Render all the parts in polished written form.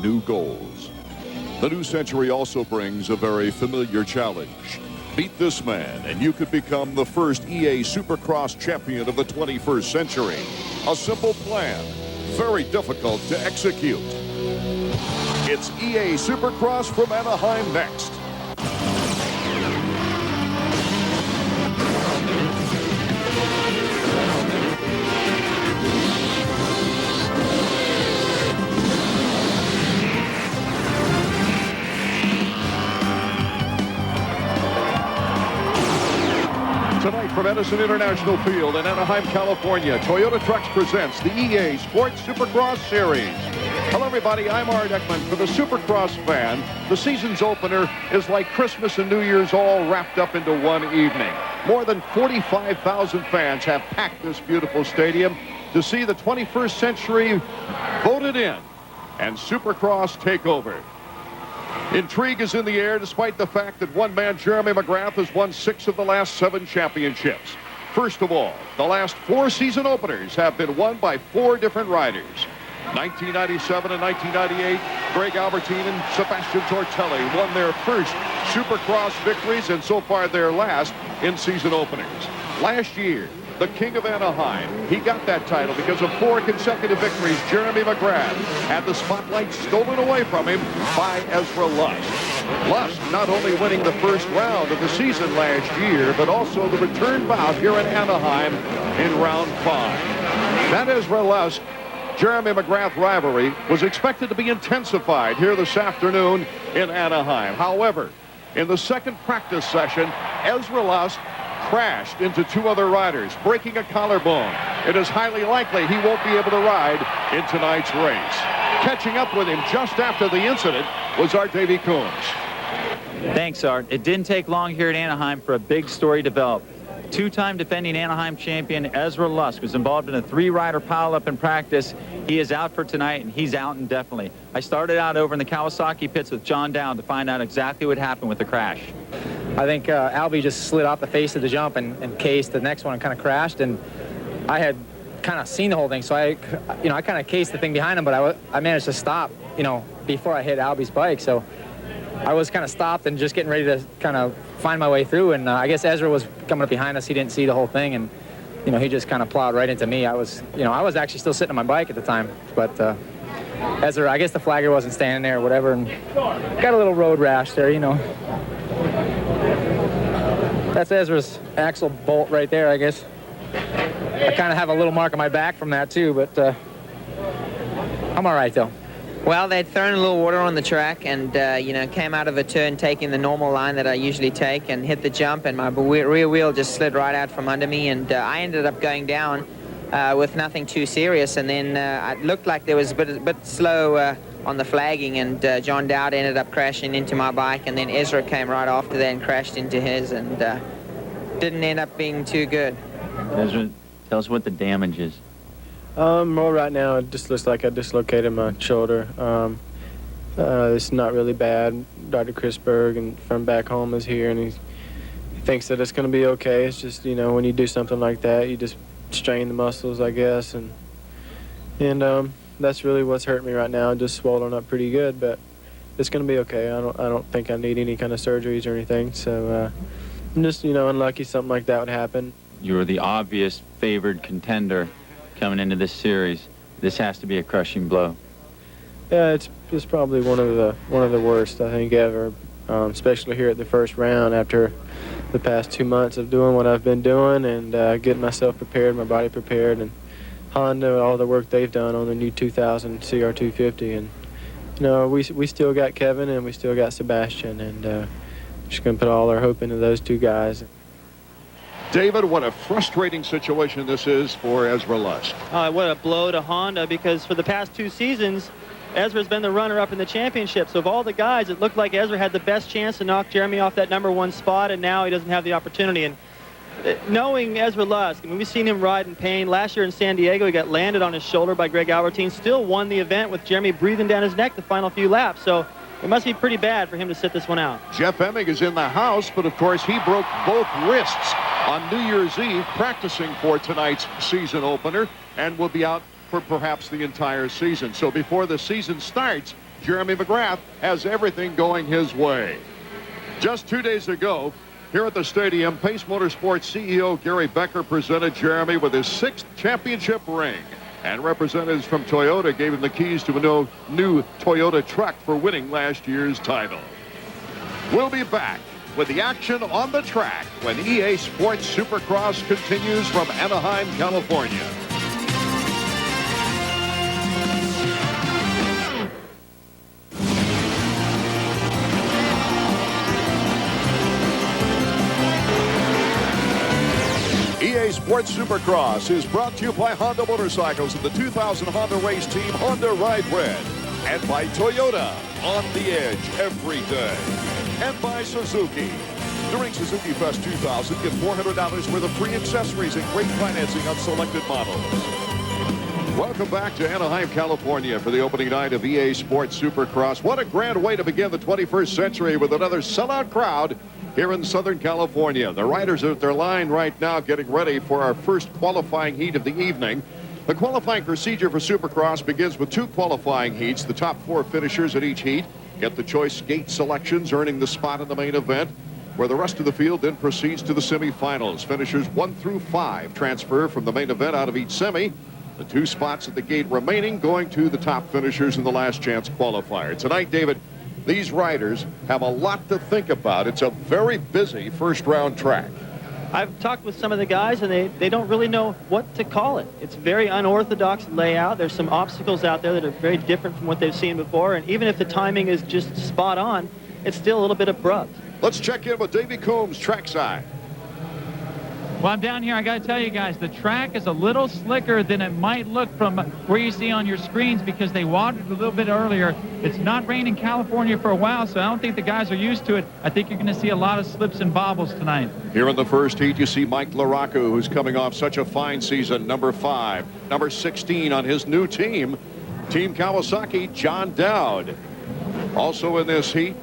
new goals. The new century also brings a very familiar challenge. Beat this man and you could become the first EA Supercross champion of the 21st century. A simple plan, very difficult to execute. It's EA Supercross from Anaheim next. Tonight from Edison International Field in Anaheim, California, Toyota Trucks presents the EA Sports Supercross Series. Hello, everybody. I'm Art Ekman. For the Supercross fan, the season's opener is like Christmas and New Year's all wrapped up into one evening. More than 45,000 fans have packed this beautiful stadium to see the 21st century voted in and Supercross take over. Intrigue is in the air despite the fact that one man, Jeremy McGrath, has won 6 of the last 7 championships. First of all, the last 4 season openers have been won by 4 different riders. 1997 and 1998, Greg Albertine and Sebastian Tortelli won their first Supercross victories and so far their last in season openers. Last year, the King of Anaheim, he got that title because of 4 consecutive victories. Jeremy McGrath had the spotlight stolen away from him by Ezra Lust. Lust not only winning the first round of the season last year, but also the return bout here in Anaheim in round 5. That Ezra Lust Jeremy McGrath rivalry was expected to be intensified here this afternoon in Anaheim. However, in the second practice session, Ezra Lust crashed into 2 other riders, breaking a collarbone. It is highly likely he won't be able to ride in tonight's race. Catching up with him just after the incident was our Davey Coons. Thanks, Art. It didn't take long here in Anaheim for a big story to develop. 2-time defending Anaheim champion Ezra Lust was involved in a 3-rider pileup in practice. He is out for tonight, and he's out indefinitely. I started out over in the Kawasaki pits with John Down to find out exactly what happened with the crash. I think Albie just slid off the face of the jump and cased the next one and kind of crashed, and I had kind of seen the whole thing, so I kind of cased the thing behind him, but I managed to stop, before I hit Albie's bike, so I was kind of stopped and just getting ready to kind of find my way through, and I guess Ezra was coming up behind us. He didn't see the whole thing, and he just kind of plowed right into me. I was actually still sitting on my bike at the time, but Ezra, I guess the flagger wasn't standing there or whatever, and got a little road rash there, That's Ezra's axle bolt right there, I guess. I kind of have a little mark on my back from that too, but I'm all right though. Well, they'd thrown a little water on the track and, came out of a turn taking the normal line that I usually take and hit the jump, and my rear wheel just slid right out from under me, and I ended up going down with nothing too serious, and then it looked like there was a bit slow on the flagging, and John Dowd ended up crashing into my bike, and then Ezra came right after that and crashed into his, and didn't end up being too good. Ezra, tell us what the damage is. Well, right now it just looks like I dislocated my shoulder. It's not really bad. Dr. Chris Berg and from back home is here, and he thinks that it's going to be okay. It's just, when you do something like that, you just strain the muscles, I guess, and that's really what's hurt me right now. Just swollen up pretty good, but it's going to be okay. I don't think I need any kind of surgeries or anything. So I'm just, unlucky something like that would happen. You were the obvious favored contender coming into this series. This has to be a crushing blow. Yeah, it's probably one of the worst I think ever, especially here at the first round after the past 2 months of doing what I've been doing and getting myself prepared, my body prepared, and Honda, all the work they've done on the new 2000 CR250, and we still got Kevin and we still got Sebastian, and just gonna put all our hope into those 2 guys. David, what a frustrating situation this is for Ezra Lust. What a blow to Honda, because for the past 2 seasons, Ezra's been the runner-up in the championship. So of all the guys, it looked like Ezra had the best chance to knock Jeremy off that #1 spot, and now he doesn't have the opportunity. And knowing Ezra Lust, we've seen him ride in pain. Last year in San Diego, he got landed on his shoulder by Greg Albertine, still won the event with Jeremy breathing down his neck the final few laps. So it must be pretty bad for him to sit this one out. Jeff Emig is in the house, but of course he broke both wrists on New Year's Eve practicing for tonight's season opener and will be out for perhaps the entire season. So before the season starts, Jeremy McGrath has everything going his way. Just 2 days ago, here at the stadium, Pace Motorsports CEO Gary Becker presented Jeremy with his 6th championship ring. And representatives from Toyota gave him the keys to a new Toyota truck for winning last year's title. We'll be back with the action on the track when EA Sports Supercross continues from Anaheim, California. EA Sports Supercross is brought to you by Honda Motorcycles and the 2000 Honda race team Honda Ride Red, and by Toyota, on the edge every day, and by Suzuki. During Suzuki Fest 2000, get $400 worth of free accessories and great financing on selected models. Welcome back to Anaheim, California for the opening night of EA Sports Supercross. What a grand way to begin the 21st century with another sellout crowd here in Southern California. The riders are at their line right now getting ready for our first qualifying heat of the evening. The qualifying procedure for Supercross begins with 2 qualifying heats. The top 4 finishers at each heat get the choice gate selections, earning the spot in the main event, where the rest of the field then proceeds to the semifinals. Finishers 1 through 5 transfer from the main event out of each semi. The 2 spots at the gate remaining going to the top finishers in the last chance qualifier. Tonight, David, these riders have a lot to think about. It's a very busy first round track. I've talked with some of the guys, and they don't really know what to call it. It's very unorthodox layout. There's some obstacles out there that are very different from what they've seen before, and even if the timing is just spot on, it's still a little bit abrupt. Let's check in with Davey Coombs, trackside. Well, I'm down here. I got to tell you guys, the track is a little slicker than it might look from where you see on your screens because they watered a little bit earlier. It's not rained in California for a while, so I don't think the guys are used to it. I think you're going to see a lot of slips and bobbles tonight. Here in the first heat, you see Mike LaRocco, who's coming off such a fine season, number 5. Number 16 on his new team, Team Kawasaki, John Dowd. Also in this heat,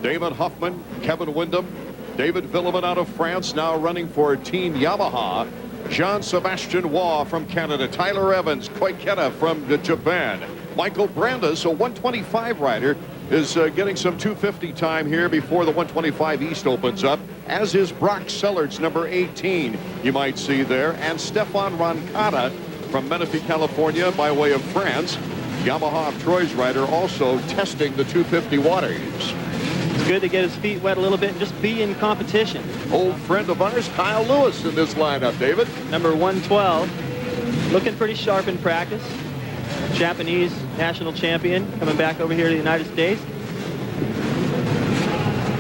Damon Huffman, Kevin Windham, David Villemin out of France, now running for Team Yamaha. Jean-Sebastian Waugh from Canada. Tyler Evans, Koiketa from Japan. Michael Brandes, a 125 rider, is getting some 250 time here before the 125 East opens up, as is Brock Sellards, number 18, you might see there. And Stefan Roncada from Menifee, California, by way of France. Yamaha of Troy's rider also testing the 250 waters. It's good to get his feet wet a little bit and just be in competition. Old friend of ours, Kyle Lewis, in this lineup, David. Number 112, looking pretty sharp in practice. Japanese national champion coming back over here to the United States.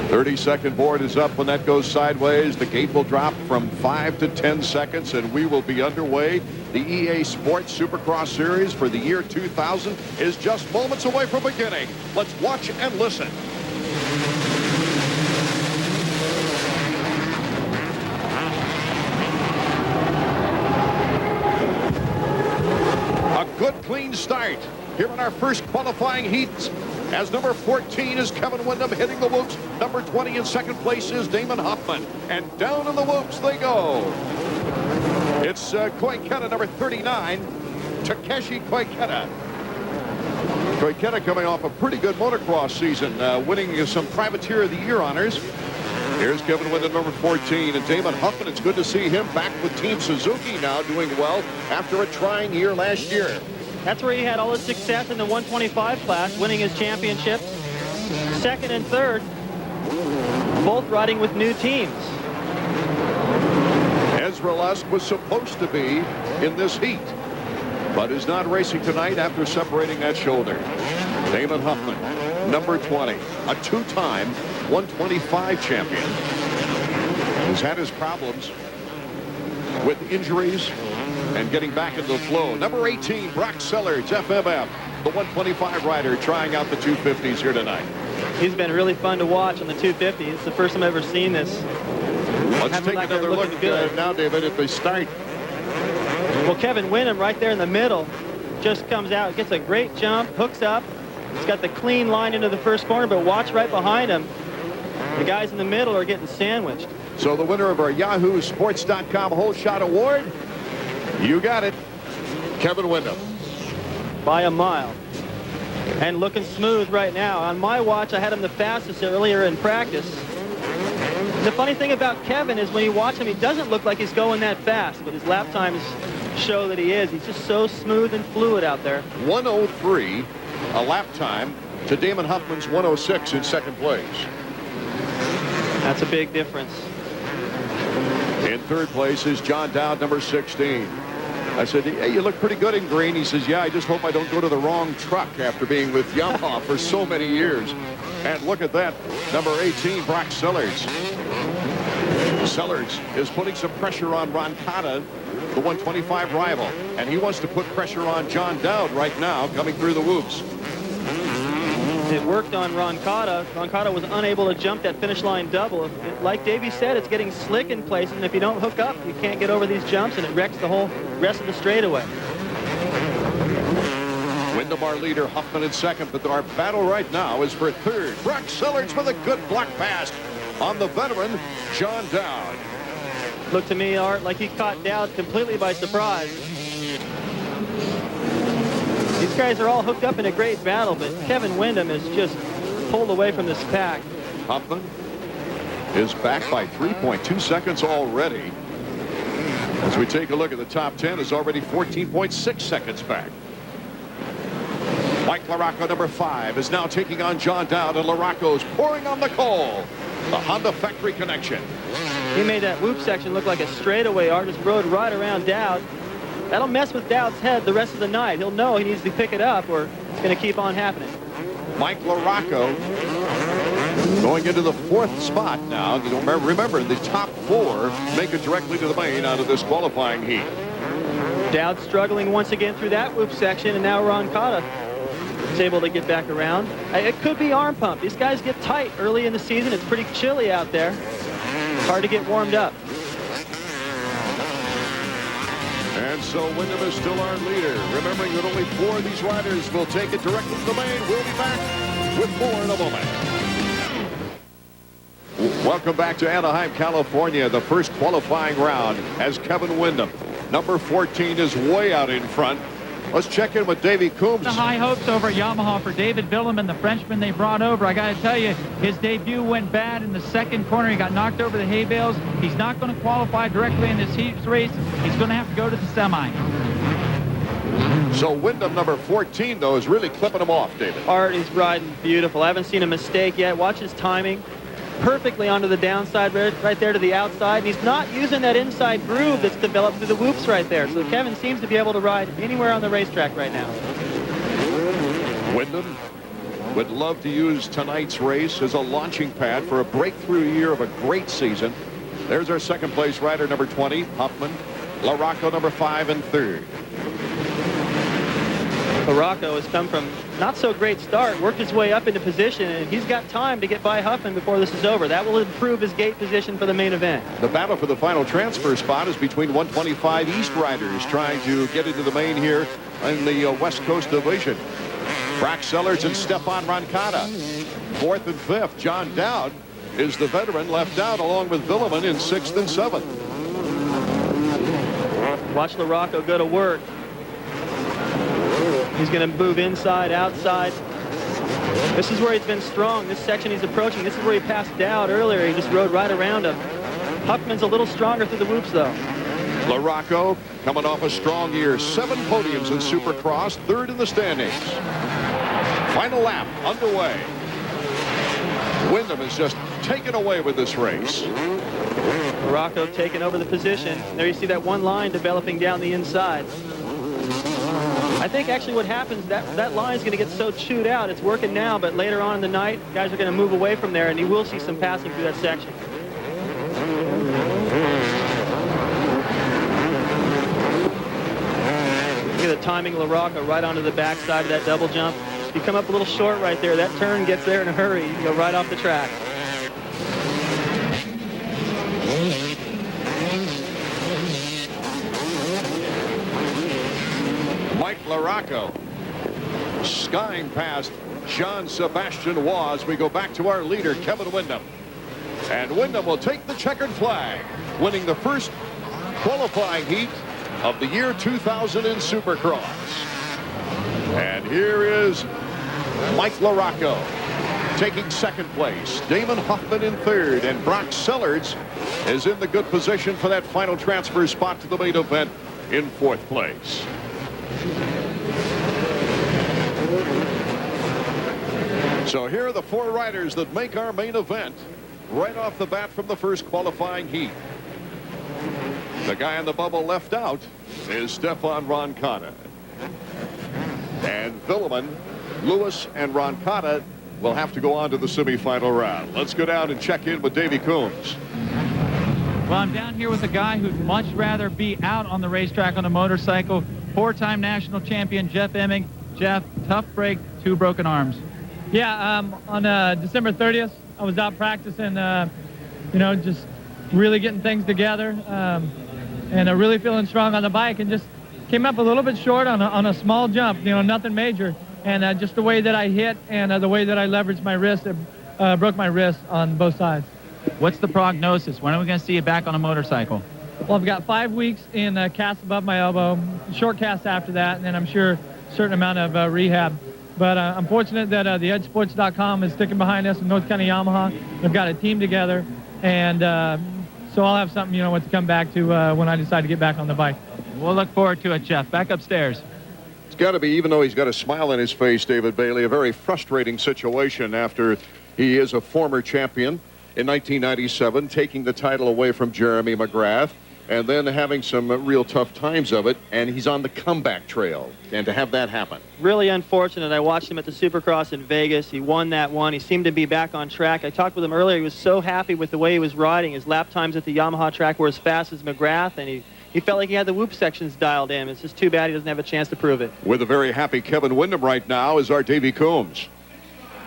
30-second board is up when that goes sideways. The gate will drop from 5 to 10 seconds, and we will be underway. The EA Sports Supercross Series for the year 2000 is just moments away from beginning. Let's watch and listen. A good, clean start here in our first qualifying heats, as number 14 is Kevin Windham hitting the whoops. Number 20 in second place is Damon Huffman. And down in the whoops they go. It's Koiketa, number 39, Takeshi Koiketa. Koiketa coming off a pretty good motocross season, winning some Privateer of the Year honors. Here's Kevin Windham, number 14, and Damon Huffman. It's good to see him back with Team Suzuki now, doing well after a trying year last year. That's where he had all his success in the 125 class, winning his championships. Second and third, both riding with new teams. Ezra Lusk was supposed to be in this heat, but is not racing tonight after separating that shoulder. Damon Huffman, number 20, a 2-time 125 champion. Has had his problems with injuries and getting back into the flow. Number 18, Brock Sellards, FMF, the 125 rider, trying out the 250s here tonight. He's been really fun to watch on the 250. It's the first time I've ever seen this. Let's take another look now, David, at the start. Well, Kevin Windham right there in the middle just comes out, gets a great jump, hooks up. He's got the clean line into the first corner, but watch right behind him. The guys in the middle are getting sandwiched. So the winner of our YahooSports.com Whole Shot Award, you got it, Kevin Windham. By a mile. And looking smooth right now. On my watch, I had him the fastest earlier in practice. The funny thing about Kevin is when you watch him, he doesn't look like he's going that fast, but his lap times show that he is. He's just so smooth and fluid out there. 1:03, a lap time to Damon Huffman's 1:06 in second place. That's a big difference. In third place is John Dowd, number 16. I said, hey, you look pretty good in green. He says, yeah, I just hope I don't go to the wrong truck after being with Yamaha for so many years. And look at that, number 18, Brock Sellards. Sellards is putting some pressure on Roncada, the 125 rival. And he wants to put pressure on John Dowd right now, coming through the whoops. It worked on Roncada. Roncada was unable to jump that finish line double. Like Davey said, it's getting slick in places, and if you don't hook up, you can't get over these jumps, and it wrecks the whole rest of the straightaway. Wyndham, our leader, Huffman in second, but our battle right now is for third. Brock Sellards with a good block pass on the veteran, John Dowd. Looked to me, Art, like he caught Dowd completely by surprise. These guys are all hooked up in a great battle, but Kevin Wyndham is just pulled away from this pack. Huffman is back by 3.2 seconds already. As we take a look at the top 10, is already 14.6 seconds back. Mike LaRocco, number 5, is now taking on John Dowd, and LaRocco's pouring on the coal. The Honda factory connection. He made that whoop section look like a straightaway. Art just rode right around Dowd. That'll mess with Dowd's head the rest of the night. He'll know he needs to pick it up or it's going to keep on happening. Mike LaRocco going into the 4th spot now. Remember, the top 4 make it directly to the main out of this qualifying heat. Dowd struggling once again through that whoop section, and now Roncada is able to get back around. It could be arm pump. These guys get tight early in the season. It's pretty chilly out there. It's hard to get warmed up. And so Wyndham is still our leader. Remembering that only 4 of these riders will take it directly to the main. We'll be back with more in a moment. Welcome back to Anaheim, California. The first qualifying round as Kevin Wyndham, number 14, is way out in front. Let's check in with Davey Coombs. The high hopes over at Yamaha for David Villeman, the Frenchman they brought over. I got to tell you, his debut went bad in the second corner. He got knocked over the hay bales. He's not going to qualify directly in this heat race. He's going to have to go to the semi. So Wyndham, number 14, though, is really clipping him off, David. Art is riding beautiful. I haven't seen a mistake yet. Watch his timing. Perfectly onto the downside, right there to the outside. And he's not using that inside groove that's developed through the whoops right there. So Kevin seems to be able to ride anywhere on the racetrack right now. Wyndham would love to use tonight's race as a launching pad for a breakthrough year of a great season. There's our second place rider, number 20, Huffman. LaRocco, number 5, and third. LaRocco has come from not so great start, worked his way up into position, and he's got time to get by Huffman before this is over. That will improve his gate position for the main event. The battle for the final transfer spot is between 125 East riders trying to get into the main here in the West Coast Division. Brock Sellards and Stefan Roncada. 4th and 5th. John Dowd is the veteran left out along with Villeman in 6th and 7th. Watch LaRocco go to work. He's going to move inside, outside. This is where he's been strong. This section he's approaching. This is where he passed Dowd earlier. He just rode right around him. Huffman's a little stronger through the whoops, though. LaRocco coming off a strong year. 7 podiums in Supercross, 3rd in the standings. Final lap underway. Wyndham is just taken away with this race. LaRocco taking over the position. There you see that one line developing down the inside. I think actually what happens, that line is going to get so chewed out. It's working now, but later on in the night, guys are going to move away from there, and you will see some passing through that section. Look at the timing, LaRocco right onto the backside of that double jump. You come up a little short right there. That turn gets there in a hurry. You go right off the track. Mike LaRocco skying past Jean-Sebastian Waz. We go back to our leader, Kevin Wyndham. And Wyndham will take the checkered flag, winning the first qualifying heat of the year 2000 in Supercross. And here is Mike LaRocco taking second place. Damon Hoffman in third, and Brock Sellards is in the good position for that final transfer spot to the main event in fourth place. So here are the four riders that make our main event right off the bat from the first qualifying heat. The guy in the bubble left out is Stefan Roncada. And Villeman, Lewis, and Roncada will have to go on to the semifinal round. Let's go down and check in with Davey Coombs. Well, I'm down here with a guy who'd much rather be out on the racetrack on a motorcycle. Four-time national champion Jeff Emming. Jeff, tough break, 2 broken arms. Yeah, on December 30th, I was out practicing, you know, just really getting things together, and really feeling strong on the bike, and just came up a little bit short on a small jump, you know, nothing major. And just the way that I hit and the way that I leveraged my wrist, it broke my wrist on both sides. What's the prognosis? When are we going to see you back on a motorcycle? Well, I've got 5 weeks in cast above my elbow, short cast after that, and then I'm sure a certain amount of rehab. But I'm fortunate that theedgesports.com is sticking behind us in North County Yamaha. They've got a team together, and so I'll have something, you know, what to come back to when I decide to get back on the bike. We'll look forward to it, Jeff. Back upstairs. It's got to be, even though he's got a smile on his face, David Bailey, a very frustrating situation after he is a former champion in 1997, taking the title away from Jeremy McGrath, and then having some real tough times of it, and he's on the comeback trail. And to have that happen. Really unfortunate. I watched him at the Supercross in Vegas. He won that one. He seemed to be back on track. I talked with him earlier. He was so happy with the way he was riding. His lap times at the Yamaha track were as fast as McGrath, and he felt like he had the whoop sections dialed in. It's just too bad he doesn't have a chance to prove it. With a very happy Kevin Windham right now is our Davey Coombs.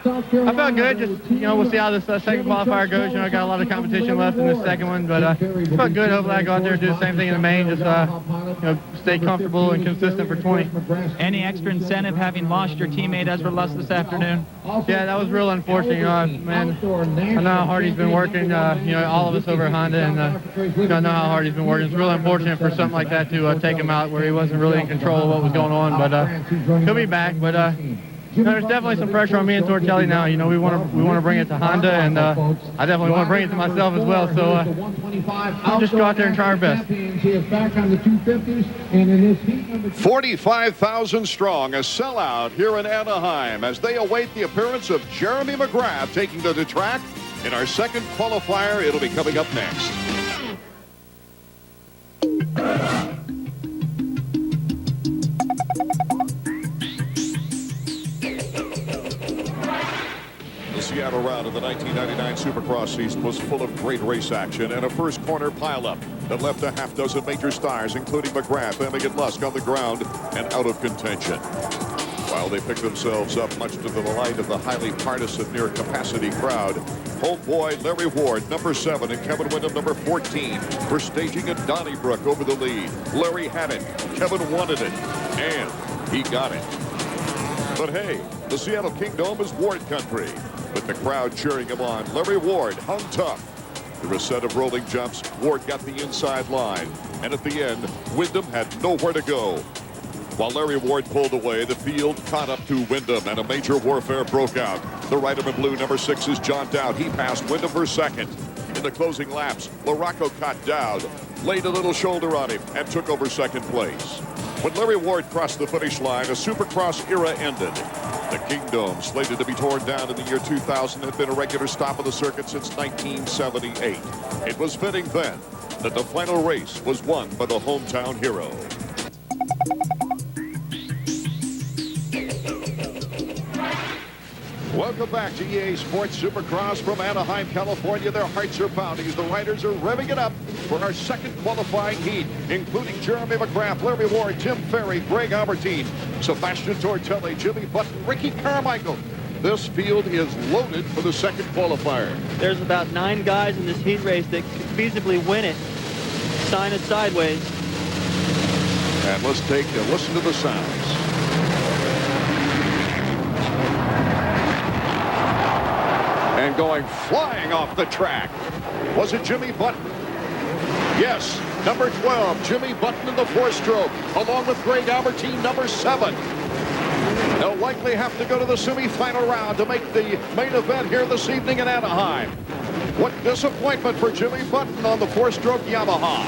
I felt good. Just, you know, we'll see how this second qualifier goes. You know, I got a lot of competition left in this second one, but felt good. Hopefully I go out there and do the same thing in the main. Just, you know, stay comfortable and consistent for 20. Any extra incentive having lost your teammate Ezra Lusk this afternoon? Yeah, that was real unfortunate. You know, man, I know how hard he's been working. You know, all of us over at Honda, and you know how hard he's been working. It's real unfortunate for something like that to take him out where he wasn't really in control of what was going on. But he'll be back. But you know, there's definitely some pressure on me and Tortelli now. You know, we want to bring it to Honda, and I definitely want to bring it to myself as well. So we'll just go out there and try our best. 45,000 strong, a sellout here in Anaheim as they await the appearance of Jeremy McGrath taking to the track in our second qualifier. It'll be coming up next. Seattle round of the 1999 Supercross season was full of great race action and a first corner pileup that left a half dozen major stars, including McGrath, Emming, and Lusk, on the ground and out of contention. While they picked themselves up, much to the delight of the highly partisan near-capacity crowd, homeboy Larry Ward, number 7, and Kevin Windham, number 14, were staging at Donnybrook over the lead. Larry had it, Kevin wanted it, and he got it. But hey, the Seattle Kingdom is Ward country. With the crowd cheering him on, Larry Ward hung tough. Through a set of rolling jumps, Ward got the inside line. And at the end, Windham had nowhere to go. While Larry Ward pulled away, the field caught up to Windham, and a major warfare broke out. The rider in blue, number 6, is John Dowd. He passed Windham for second. In the closing laps, LaRocco caught Dowd, laid a little shoulder on him, and took over second place. When Larry Ward crossed the finish line, a Supercross era ended. The Kingdom, slated to be torn down in the year 2000, had been a regular stop of the circuit since 1978. It was fitting then that the final race was won by the hometown hero. Welcome back to EA Sports Supercross from Anaheim, California. Their hearts are pounding as the riders are revving it up for our second qualifying heat, including Jeremy McGrath, Larry Ward, Tim Ferry, Greg Albertine, Sebastian Tortelli, Jimmy Button, Ricky Carmichael. This field is loaded for the second qualifier. There's about 9 guys in this heat race that could feasibly win it. Sign it sideways. And let's take a listen to the sounds. And going flying off the track. Was it Jimmy Button? Yes, number 12, Jimmy Button in the 4-stroke, along with Greg Albertine, number 7. They'll likely have to go to the semifinal round to make the main event here this evening in Anaheim. What disappointment for Jimmy Button on the 4-stroke Yamaha.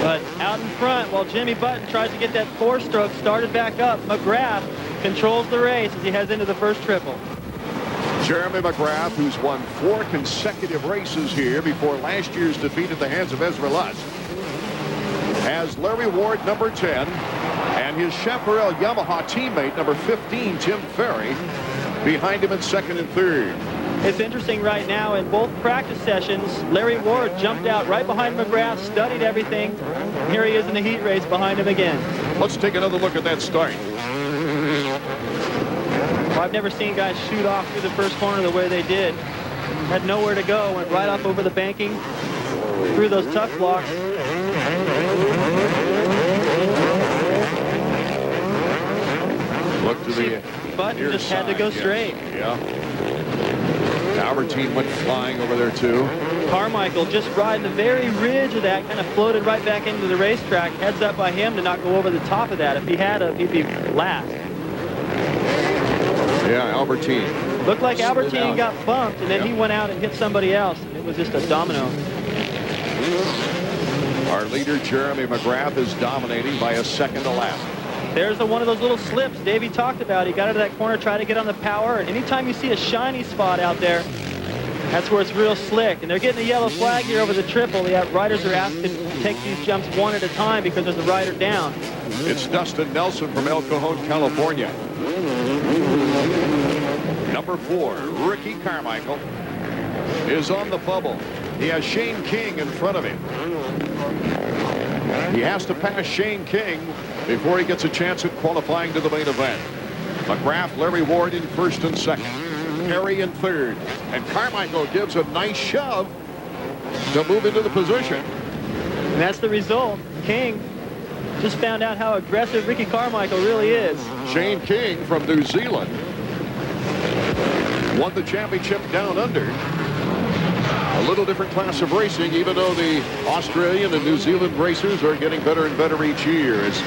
But out in front, while Jimmy Button tries to get that 4-stroke started back up, McGrath controls the race as he heads into the first triple. Jeremy McGrath, who's won 4 consecutive races here before last year's defeat at the hands of Ezra Lusk, has Larry Ward, number 10, and his Chaparral Yamaha teammate, number 15, Tim Ferry, behind him in second and third. It's interesting right now, in both practice sessions, Larry Ward jumped out right behind McGrath, studied everything. Here he is in the heat race behind him again. Let's take another look at that start. Well, I've never seen guys shoot off through the first corner the way they did. Had nowhere to go, went right up over the banking, through those tough blocks. Look to the Button just had to go straight. Yeah. Albertine went flying over there too. Carmichael just riding the very ridge of that, kind of floated right back into the racetrack. Heads up by him to not go over the top of that. If he had, he'd be last. Yeah, Albertine. Looked like Albertine got bumped, and then he went out and hit somebody else. It was just a domino. Our leader, Jeremy McGrath, is dominating by a second to lap. There's one of those little slips Davey talked about. He got into that corner, tried to get on the power, and anytime you see a shiny spot out there, that's where it's real slick. And they're getting a yellow flag here over the triple. The riders are asked to take these jumps one at a time because there's a rider down. It's Dustin Nelson from El Cajon, California. Number 4, Ricky Carmichael, is on the bubble. He has Shane King in front of him. He has to pass Shane King before he gets a chance at qualifying to the main event. McGrath, Larry Ward in first and second. Perry in third. And Carmichael gives a nice shove to move into the position. And that's the result. King just found out how aggressive Ricky Carmichael really is. Shane King from New Zealand won the championship down under. A little different class of racing, even though the Australian and New Zealand racers are getting better and better each year. As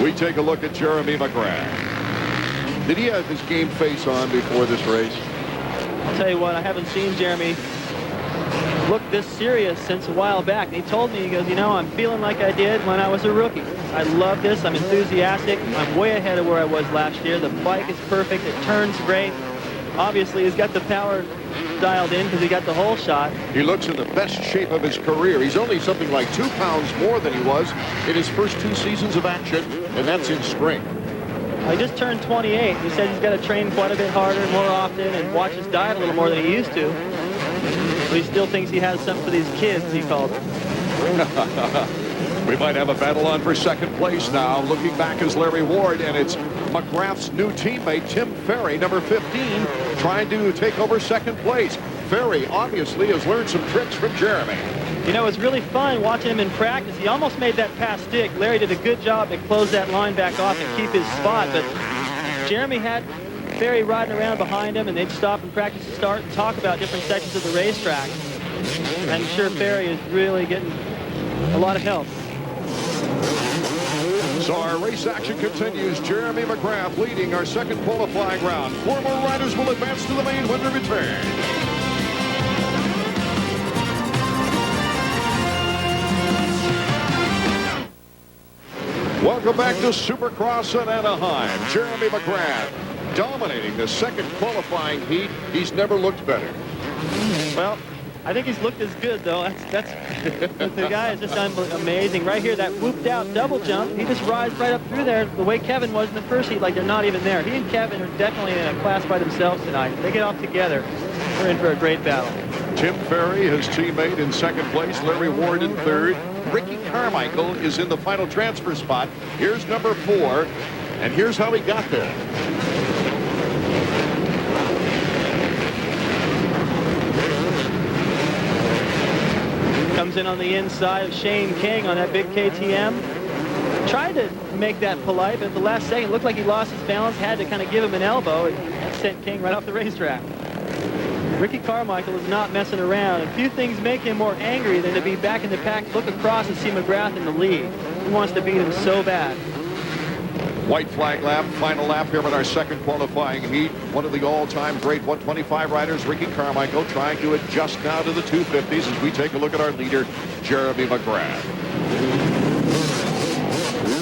we take a look at Jeremy McGrath. Did he have his game face on before this race? I'll tell you what, I haven't seen Jeremy look this serious since a while back. And he told me, he goes, you know, I'm feeling like I did when I was a rookie. I love this. I'm enthusiastic. I'm way ahead of where I was last year. The bike is perfect. It turns great. Obviously, he's got the power dialed in because he got the whole shot. He looks in the best shape of his career. He's only something like 2 pounds more than he was in his first 2 seasons of action, and that's in spring. He just turned 28. He said he's got to train quite a bit harder, more often, and watch his diet a little more than he used to. But he still thinks he has something for these kids, he called them. We might have a battle on for second place now. Looking back is Larry Ward, and it's McGrath's new teammate, Tim Ferry, number 15, trying to take over second place. Ferry obviously has learned some tricks from Jeremy. You know, it's really fun watching him in practice. He almost made that pass stick. Larry did a good job to close that line back off and keep his spot, but Jeremy had Ferry riding around behind him, and they'd stop and practice to start and talk about different sections of the racetrack. I'm sure Ferry is really getting a lot of help. So our race action continues. Jeremy McGrath leading our second qualifying round. 4 more riders will advance to the main when we return. Welcome back to Supercross in Anaheim. Jeremy McGrath dominating the second qualifying heat. He's never looked better. Well, I think he's looked as good, though. That's the guy is just amazing. Right here, that whooped out double jump. He just rides right up through there the way Kevin was in the first heat, like they're not even there. He and Kevin are definitely in a class by themselves tonight. They get off together. We're in for a great battle. Tim Ferry, his teammate, in second place. Larry Ward in third. Ricky Carmichael is in the final transfer spot. Here's number 4, and here's how he got there. Comes in on the inside of Shane King on that big KTM. Tried to make that polite, but at the last second, it looked like he lost his balance, had to kind of give him an elbow, and that sent King right off the racetrack. Ricky Carmichael is not messing around. A few things make him more angry than to be back in the pack, look across and see McGrath in the lead. He wants to beat him so bad. White flag lap, final lap here in our second qualifying heat. One of the all-time great 125 riders, Ricky Carmichael, trying to adjust now to the 250s as we take a look at our leader, Jeremy McGrath.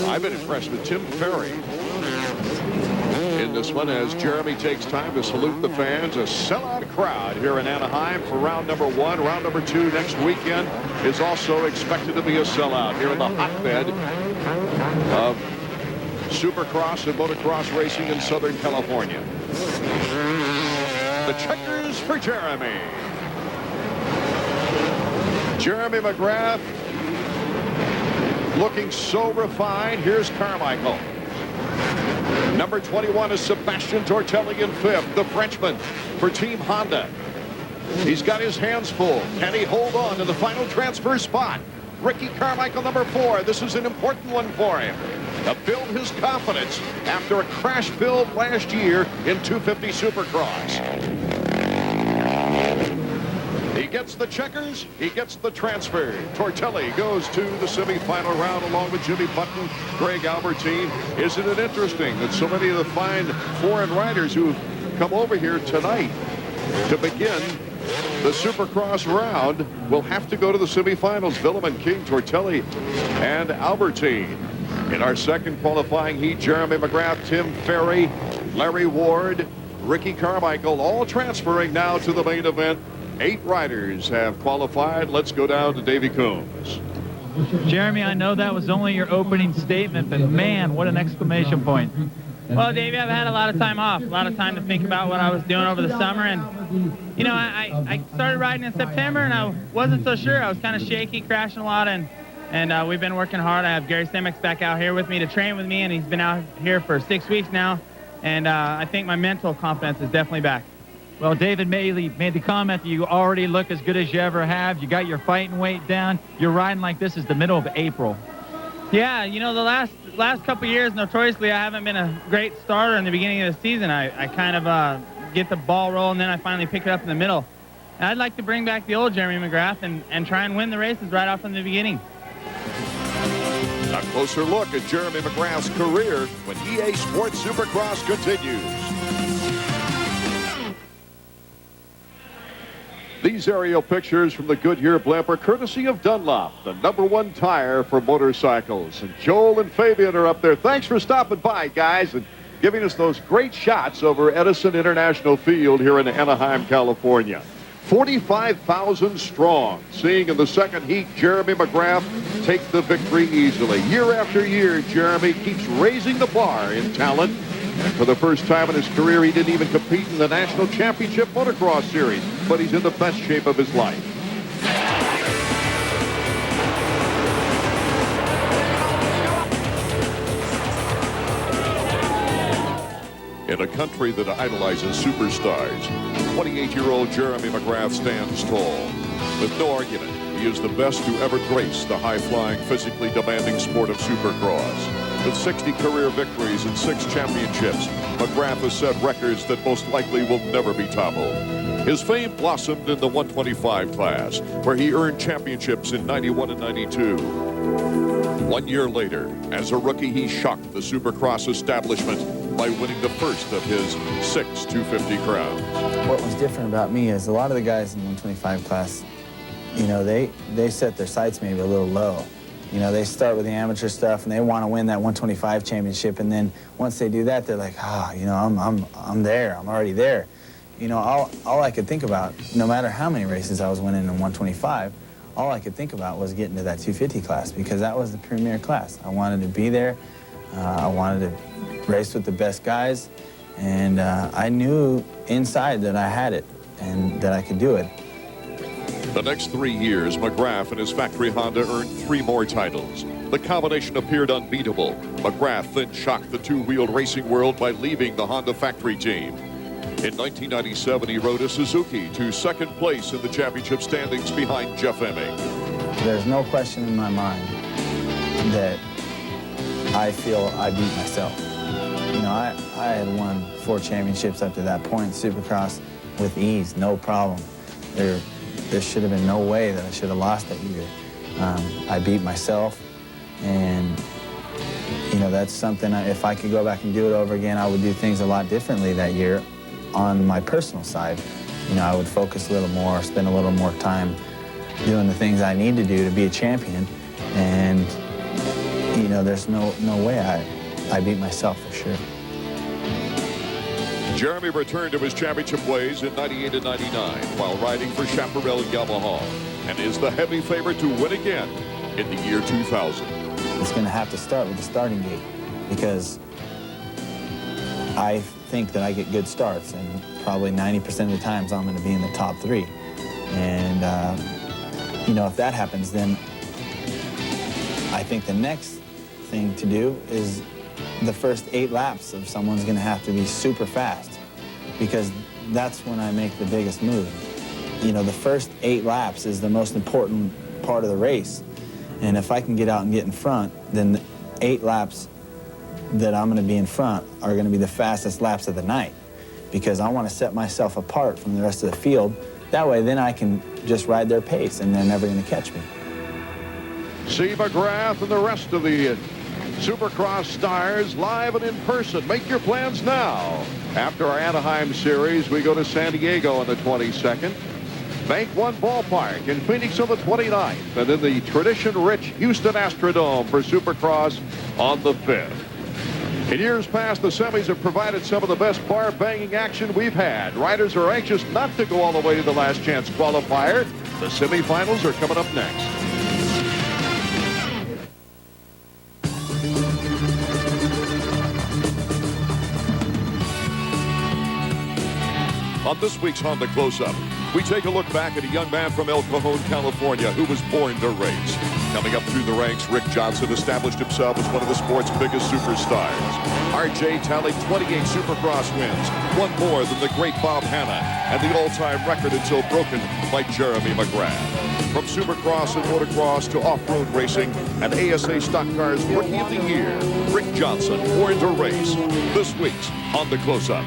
I've been impressed with Tim Ferry in this one as Jeremy takes time to salute the fans. A sellout crowd here in Anaheim for round number 1. Round number 2 next weekend is also expected to be a sellout here in the hotbed of Supercross and motocross racing in Southern California. The checkers for Jeremy. Jeremy McGrath looking so refined. Here's Carmichael. Number 21 is Sebastian Tortelli in 5th, the Frenchman for Team Honda. He's got his hands full. Can he hold on to the final transfer spot? Ricky Carmichael, number 4. This is an important one for him to build his confidence after a crash build last year in 250 Supercross. He gets the checkers, he gets the transfer. Tortelli goes to the semifinal round along with Jimmy Button, Greg Albertine. Isn't it interesting that so many of the fine foreign riders who've come over here tonight to begin the Supercross round will have to go to the semifinals? Villeman, King, Tortelli, and Albertine. In our second qualifying heat, Jeremy McGrath, Tim Ferry, Larry Ward, Ricky Carmichael, all transferring now to the main event. 8 riders have qualified. Let's go down to Davey Coombs. Jeremy, I know that was only your opening statement, but man, what an exclamation point. Well, Davey, I've had a lot of time off, a lot of time to think about what I was doing over the summer. And, you know, I started riding in September, and I wasn't so sure. I was kind of shaky, crashing a lot, and we've been working hard. I have Gary Semick's back out here with me to train with me, and he's been out here for 6 weeks now. And I think my mental confidence is definitely back. Well, David Maley made the comment that you already look as good as you ever have. You got your fighting weight down. You're riding like this is the middle of April. Yeah, you know, the last couple of years, notoriously, I haven't been a great starter in the beginning of the season. I kind of get the ball rolling, and then I finally pick it up in the middle. And I'd like to bring back the old Jeremy McGrath and try and win the races right off from the beginning. A closer look at Jeremy McGrath's career when EA Sports Supercross continues. These aerial pictures from the Goodyear blimp are courtesy of Dunlop, the #1 tire for motorcycles. And Joel and Fabian are up there. Thanks for stopping by, guys, and giving us those great shots over Edison International Field here in Anaheim, California. 45,000 strong. Seeing in the second heat, Jeremy McGrath take the victory easily. Year after year, Jeremy keeps raising the bar in talent. And for the first time in his career, he didn't even compete in the National Championship Motocross Series, but he's in the best shape of his life. In a country that idolizes superstars, 28-year-old Jeremy McGrath stands tall. With no argument, he is the best to ever grace the high-flying, physically demanding sport of Supercross. With 60 career victories and 6 championships, McGrath has set records that most likely will never be toppled. His fame blossomed in the 125 class, where he earned championships in 91 and 92. 1 year later, as a rookie, he shocked the Supercross establishment by winning the first of his 6 250 crowns. What was different about me is a lot of the guys in the 125 class, you know, they set their sights maybe a little low. You know, they start with the amateur stuff and they want to win that 125 championship, and then once they do that, they're like, you know, I'm there, I'm already there. You know, all I could think about, no matter how many races I was winning in 125, all I could think about was getting to that 250 class, because that was the premier class. I wanted to be there. I wanted to race with the best guys, and I knew inside that I had it and that I could do it. The next 3 years, McGrath and his factory Honda earned 3 more titles. The combination appeared unbeatable. McGrath then shocked the two-wheeled racing world by leaving the Honda factory team. In 1997, he rode a Suzuki to second place in the championship standings behind Jeff Emig. There's no question in my mind that I feel I beat myself. You know, I had won 4 championships up to that point, Supercross, with ease, no problem. There should have been no way that I should have lost that year. I beat myself, and you know, know, that's something, if I could go back and do it over again, I would do things a lot differently that year on my personal side. You know, I would focus a little more, spend a little more time doing the things I need to do to be a champion. And, you know, there's no way I beat myself for sure. Jeremy returned to his championship ways in 98 and 99 while riding for Chaparral Yamaha and is the heavy favorite to win again in the year 2000. It's going to have to start with the starting gate because I think that I get good starts, and probably 90% of the times I'm going to be in the top 3. And, you know, if that happens, then I think the next thing to do is the first 8 laps of someone's going to have to be super fast, because that's when I make the biggest move. You know, the first 8 laps is the most important part of the race. And if I can get out and get in front, then the 8 laps that I'm going to be in front are going to be the fastest laps of the night, because I want to set myself apart from the rest of the field. That way, then I can just ride their pace, and they're never going to catch me. See McGrath and the rest of the Supercross stars live and in person. Make your plans now. After our Anaheim series, we go to San Diego on the 22nd. Bank One Ballpark in Phoenix on the 29th. And then the tradition-rich Houston Astrodome for Supercross on the 5th. In years past, the semis have provided some of the best bar-banging action we've had. Riders are anxious not to go all the way to the last chance qualifier. The semifinals are coming up next. On this week's Honda Close-Up, we take a look back at a young man from El Cajon, California, who was born to race. Coming up through the ranks, Rick Johnson established himself as one of the sport's biggest superstars. RJ tallied 28 Supercross wins, one more than the great Bob Hanna, and the all-time record until broken by Jeremy McGrath. From Supercross and motocross to off-road racing and ASA Stock Cars Rookie of the Year, Rick Johnson, born to race. This week's Honda Close-Up.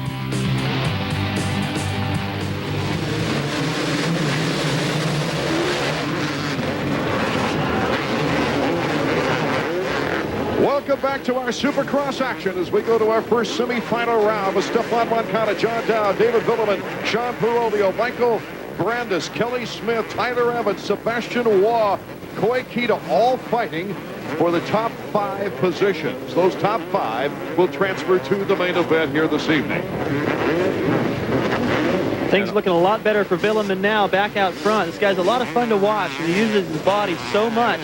Welcome back to our Supercross action as we go to our first semifinal round with Stefan Moncada, John Dowd, David Villeman, Sean Perolio, Michael Brandis, Kelly Smith, Tyler Evans, Sebastian Waugh, Coy Kita, all fighting for the top 5 positions. Those top 5 will transfer to the main event here this evening. Things looking a lot better for Villeman now, back out front. This guy's a lot of fun to watch, and he uses his body so much.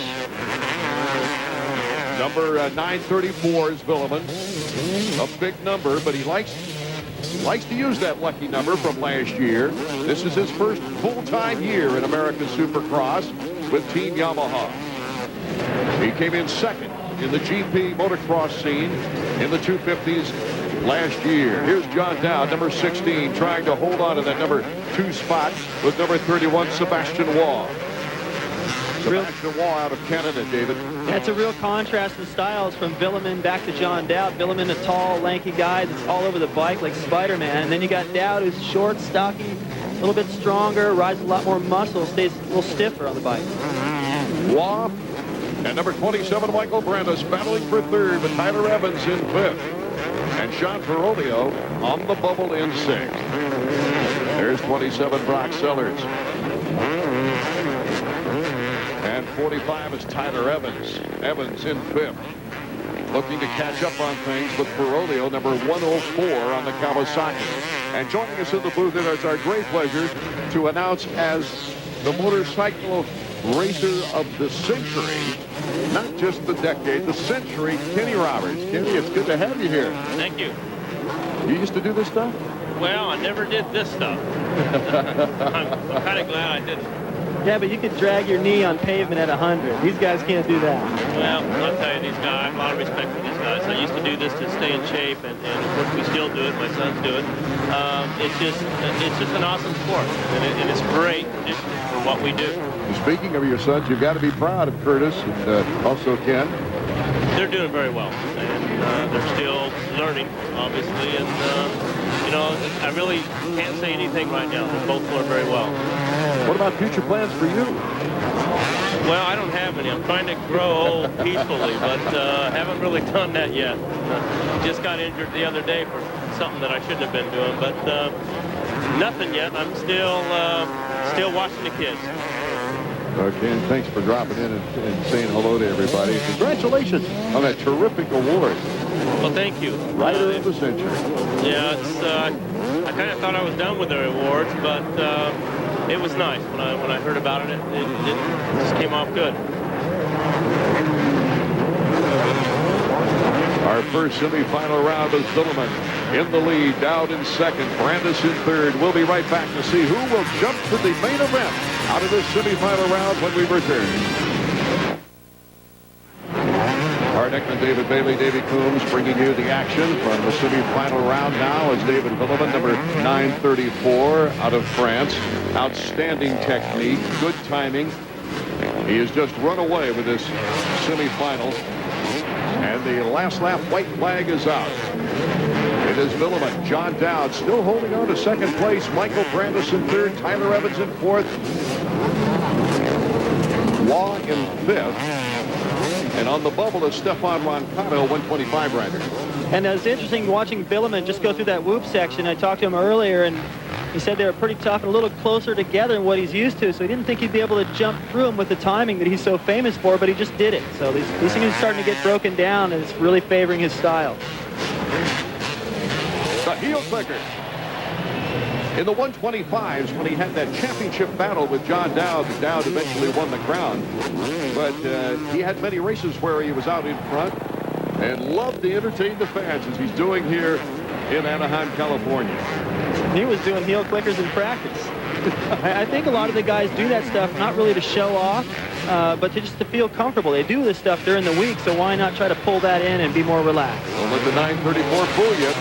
Number 934 is Villeman. A big number, but he likes to use that lucky number from last year. This is his first full-time year in America's Supercross with Team Yamaha. He came in second in the GP motocross scene in the 250s last year. Here's John Dowd, number 16, trying to hold on to that number 2 spot with number 31, Sebastian Waugh. Sebastian Waugh out of Canada, David. That's a real contrast in styles from Villeman back to John Dowd. Villeman, a tall, lanky guy that's all over the bike like Spider-Man. And then you got Dowd, who's short, stocky, a little bit stronger, rides a lot more muscle, stays a little stiffer on the bike. Waugh and number 27, Michael Brandis, battling for 3rd, but Tyler Evans in 5th. And Sean Perolio on the bubble in 6th. There's 27, Brock Sellers. And 45 is Tyler Evans. Evans in 5th. Looking to catch up on things with Perolio, number 104 on the Kawasaki. And joining us in the booth, it is our great pleasure to announce as the motorcycle racer of the century, not just the decade, the century, Kenny Roberts. Kenny, it's good to have you here. Thank you. You used to do this stuff? Well, I never did this stuff. I'm kind of glad I didn't. Yeah, but you could drag your knee on pavement at 100. These guys can't do that. Well, I'll tell you, these guys, I have a lot of respect for these guys. I used to do this to stay in shape, and of course we still do it. My sons do it. It's just an awesome sport, and it's great for what we do. Speaking of your sons, you've got to be proud of Curtis and also Ken. They're doing very well, and they're still learning, obviously, and you know, I really can't say anything right now. They're both doing very well. What about future plans for you? Well, I don't have any. I'm trying to grow old peacefully, but haven't really done that yet. Just got injured the other day for something that I shouldn't have been doing, but nothing yet. I'm still watching the kids. Okay, and thanks for dropping in and saying hello to everybody. Congratulations on that terrific award. Well, thank you. Rider of the Century. Yeah, it's, I kind of thought I was done with the awards, but it was nice when I heard about it. It just came off good. Our first semifinal round is Billiman in the lead, Dowd in second, Brandis in third. We'll be right back to see who will jump to the main event out of this semifinal round when we return. Art Ekman, David Bailey, Davey Coombs bringing you the action from the semifinal round now as David Billiman, number 934 out of France. Outstanding technique, good timing. He has just run away with this semifinal. And the last lap white flag is out. It is Billiman. John Dowd still holding on to second place. Michael Brandis in third. Tyler Evans in fourth. Law in fifth. And on the bubble is Stefan Roncano, 125 rider. And it's interesting watching Billiman just go through that whoop section. I talked to him earlier, and he said they were pretty tough and a little closer together than what he's used to, so he didn't think he'd be able to jump through them with the timing that he's so famous for, but he just did it. So these things are starting to get broken down, and it's really favoring his style. The heel clicker. In the 125s, when he had that championship battle with John Dowd, Dowd eventually won the crown. But he had many races where he was out in front and loved to entertain the fans as he's doing here in Anaheim, California. He was doing heel clickers in practice. I think a lot of the guys do that stuff not really to show off, but just to feel comfortable. They do this stuff during the week, so why not try to pull that in and be more relaxed? Don't let the 934 fool you.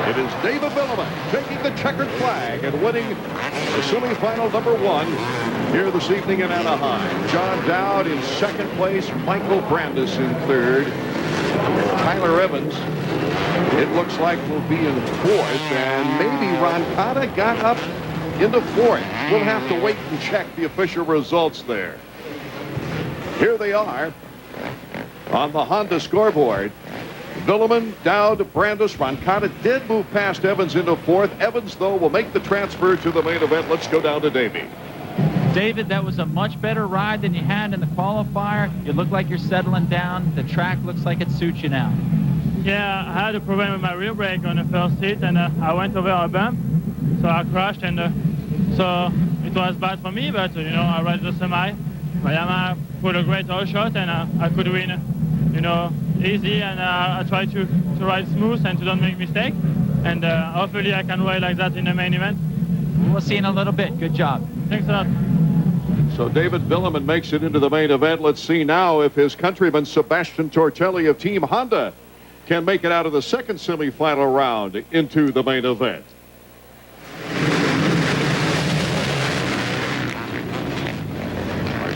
It is David Billiman taking the checkered flag and winning the semifinal number one here this evening in Anaheim. John Dowd in second place, Michael Brandis in third. Tyler Evans, it looks like, will be in fourth, and maybe Roncano got up into fourth. We'll have to wait and check the official results there. Here they are on the Honda scoreboard. Billiman, Dowd, Brandis, Roncano did move past Evans into fourth. Evans, though, will make the transfer to the main event. Let's go down to Davey. David, that was a much better ride than you had in the qualifier. You look like you're settling down. The track looks like it suits you now. Yeah, I had a problem with my rear brake on the first hit, and I went over a bump, so I crashed, and so it was bad for me, but, you know, I ride the semi. My Yamaha put a great all shot, and I could win, you know, easy, and I try to ride smooth and to don't make mistake, and hopefully I can ride like that in the main event. We'll see in a little bit. Good job. Thanks a lot. So David Billiman makes it into the main event. Let's see now if his countryman Sebastian Tortelli of Team Honda can make it out of the second semifinal round into the main event.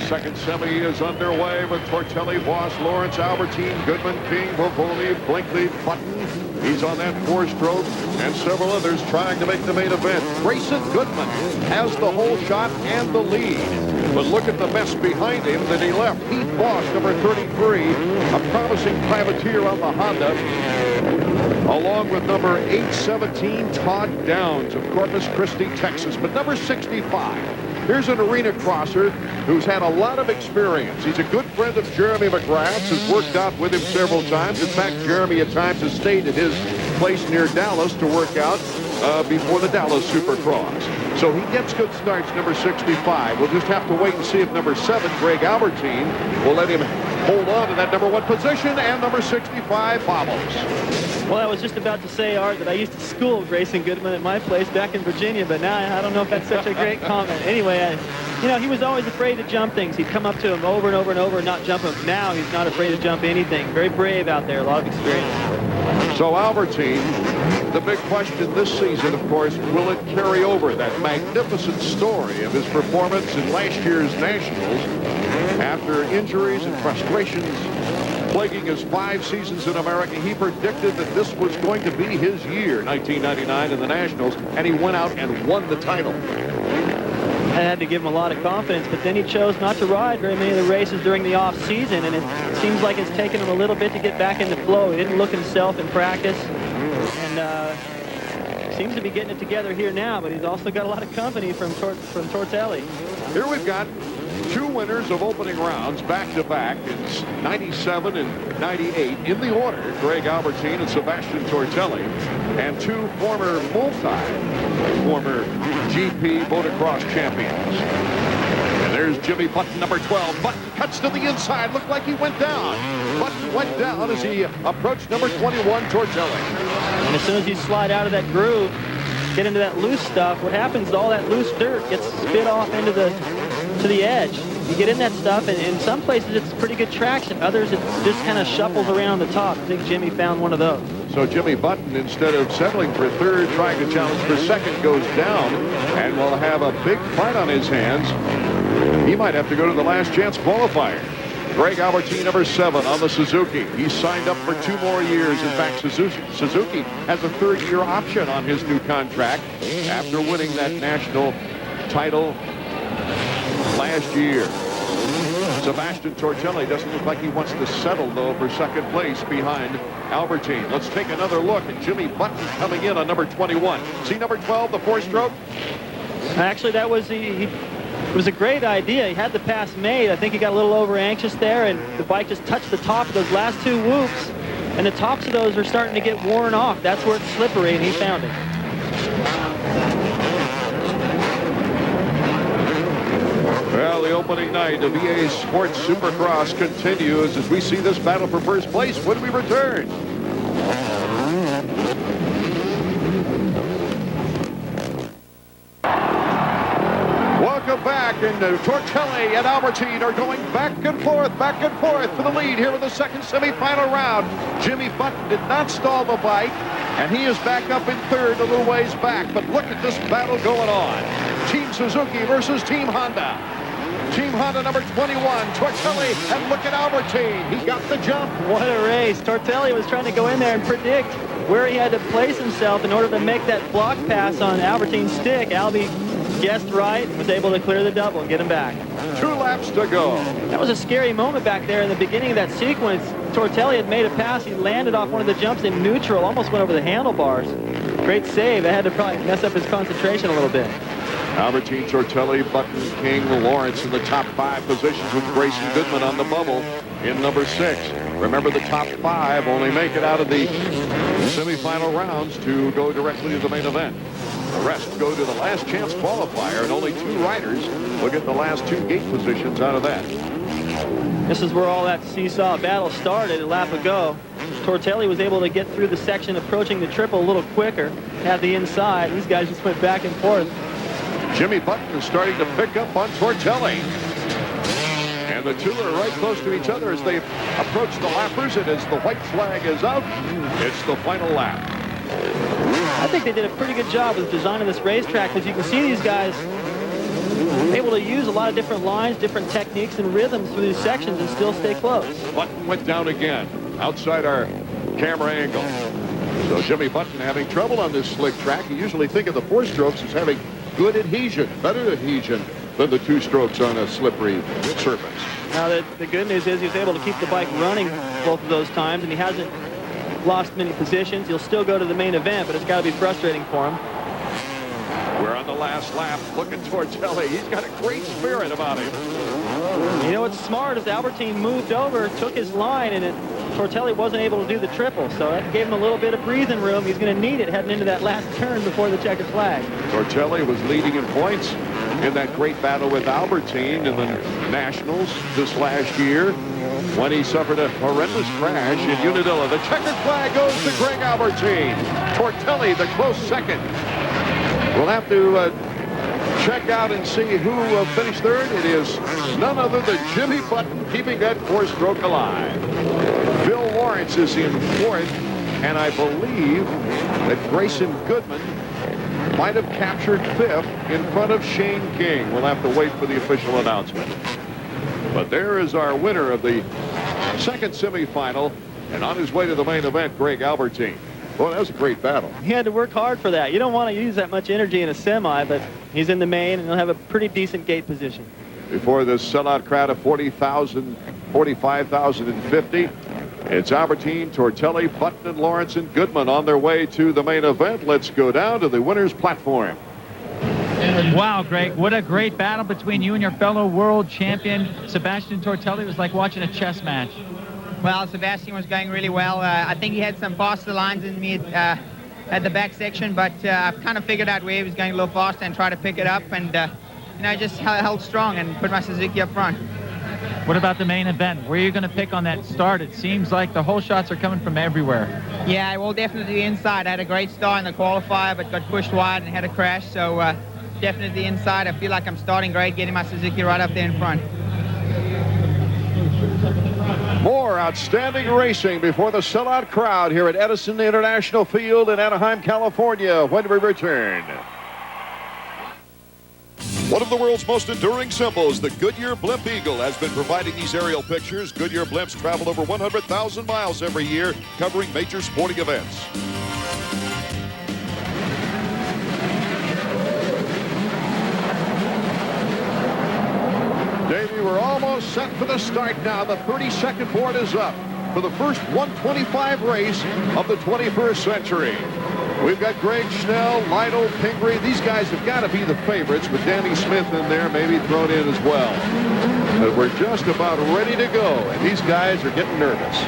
Second semi is underway with Tortelli, Voss, Lawrence, Albertine, Goodman, King, Bovoli, Blinkley, Button. He's on that four-stroke, and several others trying to make the main event. Grayson Goodman has the whole shot and the lead. But look at the mess behind him that he left. Pete Voss, number 33, a promising privateer on the Honda, along with number 817, Todd Downs of Corpus Christi, Texas. But number 65, here's an arena crosser who's had a lot of experience. He's a good friend of Jeremy McGrath's, has worked out with him several times. In fact, Jeremy at times has stayed at his place near Dallas to work out before the Dallas Supercross. So he gets good starts, number 65. We'll just have to wait and see if number 7, Greg Albertine, will let him hold on to that number 1 position, and number 65 bobbles. Well, I was just about to say, Art, that I used to school Grayson Goodman at my place back in Virginia, but now I don't know if that's such a great comment. Anyway, you know, he was always afraid to jump things. He'd come up to him over and over and over and not jump him. Now he's not afraid to jump anything. Very brave out there, a lot of experience. So Albertine, the big question this season, of course, will it carry over that magnificent story of his performance in last year's Nationals after injuries and frustrations plaguing his 5 seasons in America? He predicted that this was going to be his year, 1999 in the Nationals, and he went out and won the title. had to give him a lot of confidence, but then he chose not to ride very many of the races during the off season, and it seems like it's taken him a little bit to get back into flow. He didn't look himself in practice, and seems to be getting it together here now, but he's also got a lot of company from Tortelli. Here we've got two winners of opening rounds back-to-back in 97 and 98 in the order, Greg Albertine and Sebastian Tortelli, and two former former GP motocross champions. And there's Jimmy Button, number 12. Button cuts to the inside. Looked like he went down. Button went down as he approached number 21, Tortelli. And as soon as you slide out of that groove, get into that loose stuff, what happens is all that loose dirt gets spit off into the edge. You get in that stuff, and in some places it's pretty good traction. Others it just kind of shuffles around the top. I think Jimmy found one of those. So Jimmy Button, instead of settling for third, trying to challenge for second, goes down and will have a big fight on his hands. He might have to go to the last chance qualifier. Greg Albertine, number 7 on the Suzuki. He's signed up for 2 more years. In fact, Suzuki has a 3rd-year option on his new contract after winning that national title last year. Sebastian Tortelli doesn't look like he wants to settle, though, for second place behind Albertine. Let's take another look at Jimmy Button coming in on number 21. See number 12, the 4-stroke? Actually, that was it was a great idea. He had the pass made. I think he got a little over anxious there, and the bike just touched the top of those last 2 whoops, and the tops of those are starting to get worn off. That's where it's slippery, and he found it. Well, the opening night of EA Sports Supercross continues as we see this battle for first place when we return. Welcome back, and Tortelli and Albertine are going back and forth for the lead here in the second semifinal round. Jimmy Button did not stall the bike, and he is back up in third, a little ways back. But look at this battle going on. Team Suzuki versus Team Honda. Team Honda number 21, Tortelli, and look at Albertine. He got the jump. What a race. Tortelli was trying to go in there and predict where he had to place himself in order to make that block pass on Albertine's stick. Albie guessed right and was able to clear the double and get him back. 2 laps to go. That was a scary moment back there in the beginning of that sequence. Tortelli had made a pass. He landed off one of the jumps in neutral, almost went over the handlebars. Great save. That had to probably mess up his concentration a little bit. Albertine, Tortelli, Button, King, Lawrence in the top 5 positions with Grayson Goodman on the bubble in number 6. Remember, the top 5 only make it out of the semifinal rounds to go directly to the main event. The rest go to the last chance qualifier, and only 2 riders will get the last 2 gate positions out of that. This is where all that seesaw battle started a lap ago. Tortelli was able to get through the section approaching the triple a little quicker, have the inside. These guys just went back and forth. Jimmy Button is starting to pick up on Tortelli. And the two are right close to each other as they approach the lappers. And as the white flag is out, it's the final lap. I think they did a pretty good job with designing this racetrack, because you can see these guys able to use a lot of different lines, different techniques and rhythms through these sections and still stay close. Button went down again outside our camera angle. So Jimmy Button having trouble on this slick track. You usually think of the 4-strokes as having good adhesion, better adhesion than the 2-strokes on a slippery surface. Now, the good news is he was able to keep the bike running both of those times, and he hasn't lost many positions. He'll still go to the main event, but it's got to be frustrating for him. We're on the last lap. Look at Tortelli. He's got a great spirit about him. You know what's smart is Albertine moved over, took his line, and Tortelli wasn't able to do the triple, so that gave him a little bit of breathing room. He's going to need it heading into that last turn before the checkered flag. Tortelli was leading in points in that great battle with Albertine in the Nationals this last year when he suffered a horrendous crash in Unadilla. The checkered flag goes to Greg Albertine. Tortelli, the close second. We'll have to check out and see who finished third. It is none other than Jimmy Button keeping that 4-stroke alive. Bill Lawrence is in 4th, and I believe that Grayson Goodman might have captured 5th in front of Shane King. We'll have to wait for the official announcement. But there is our winner of the second semifinal, and on his way to the main event, Greg Albertine. Well, that was a great battle. He had to work hard for that. You don't want to use that much energy in a semi, but he's in the main, and he'll have a pretty decent gate position. Before this sellout crowd of 40,000, 45,050, it's Albertine, Tortelli, Button, and Lawrence and Goodman on their way to the main event. Let's go down to the winner's platform. Wow, Greg, what a great battle between you and your fellow world champion, Sebastian Tortelli. It was like watching a chess match. Well, Sebastian was going really well. I think he had some faster lines than me at the back section, but I've kind of figured out where he was going a little faster and tried to pick it up, and just held strong and put my Suzuki up front. What about the main event? Where are you going to pick on that start? It seems like the whole shots are coming from everywhere. Yeah, well, definitely inside. I had a great start in the qualifier, but got pushed wide and had a crash, so definitely inside. I feel like I'm starting great, getting my Suzuki right up there in front. More outstanding racing before the sellout crowd here at Edison International Field in Anaheim, California, when we return. One of the world's most enduring symbols, the Goodyear Blimp Eagle, has been providing these aerial pictures. Goodyear blimps travel over 100,000 miles every year, covering major sporting events. Davey, we're almost set for the start now. The 30-second board is up for the first 125 race of the 21st century. We've got Greg Schnell, Lionel Pingree. These guys have got to be the favorites, with Danny Smith in there, maybe thrown in as well. But we're just about ready to go, and these guys are getting nervous.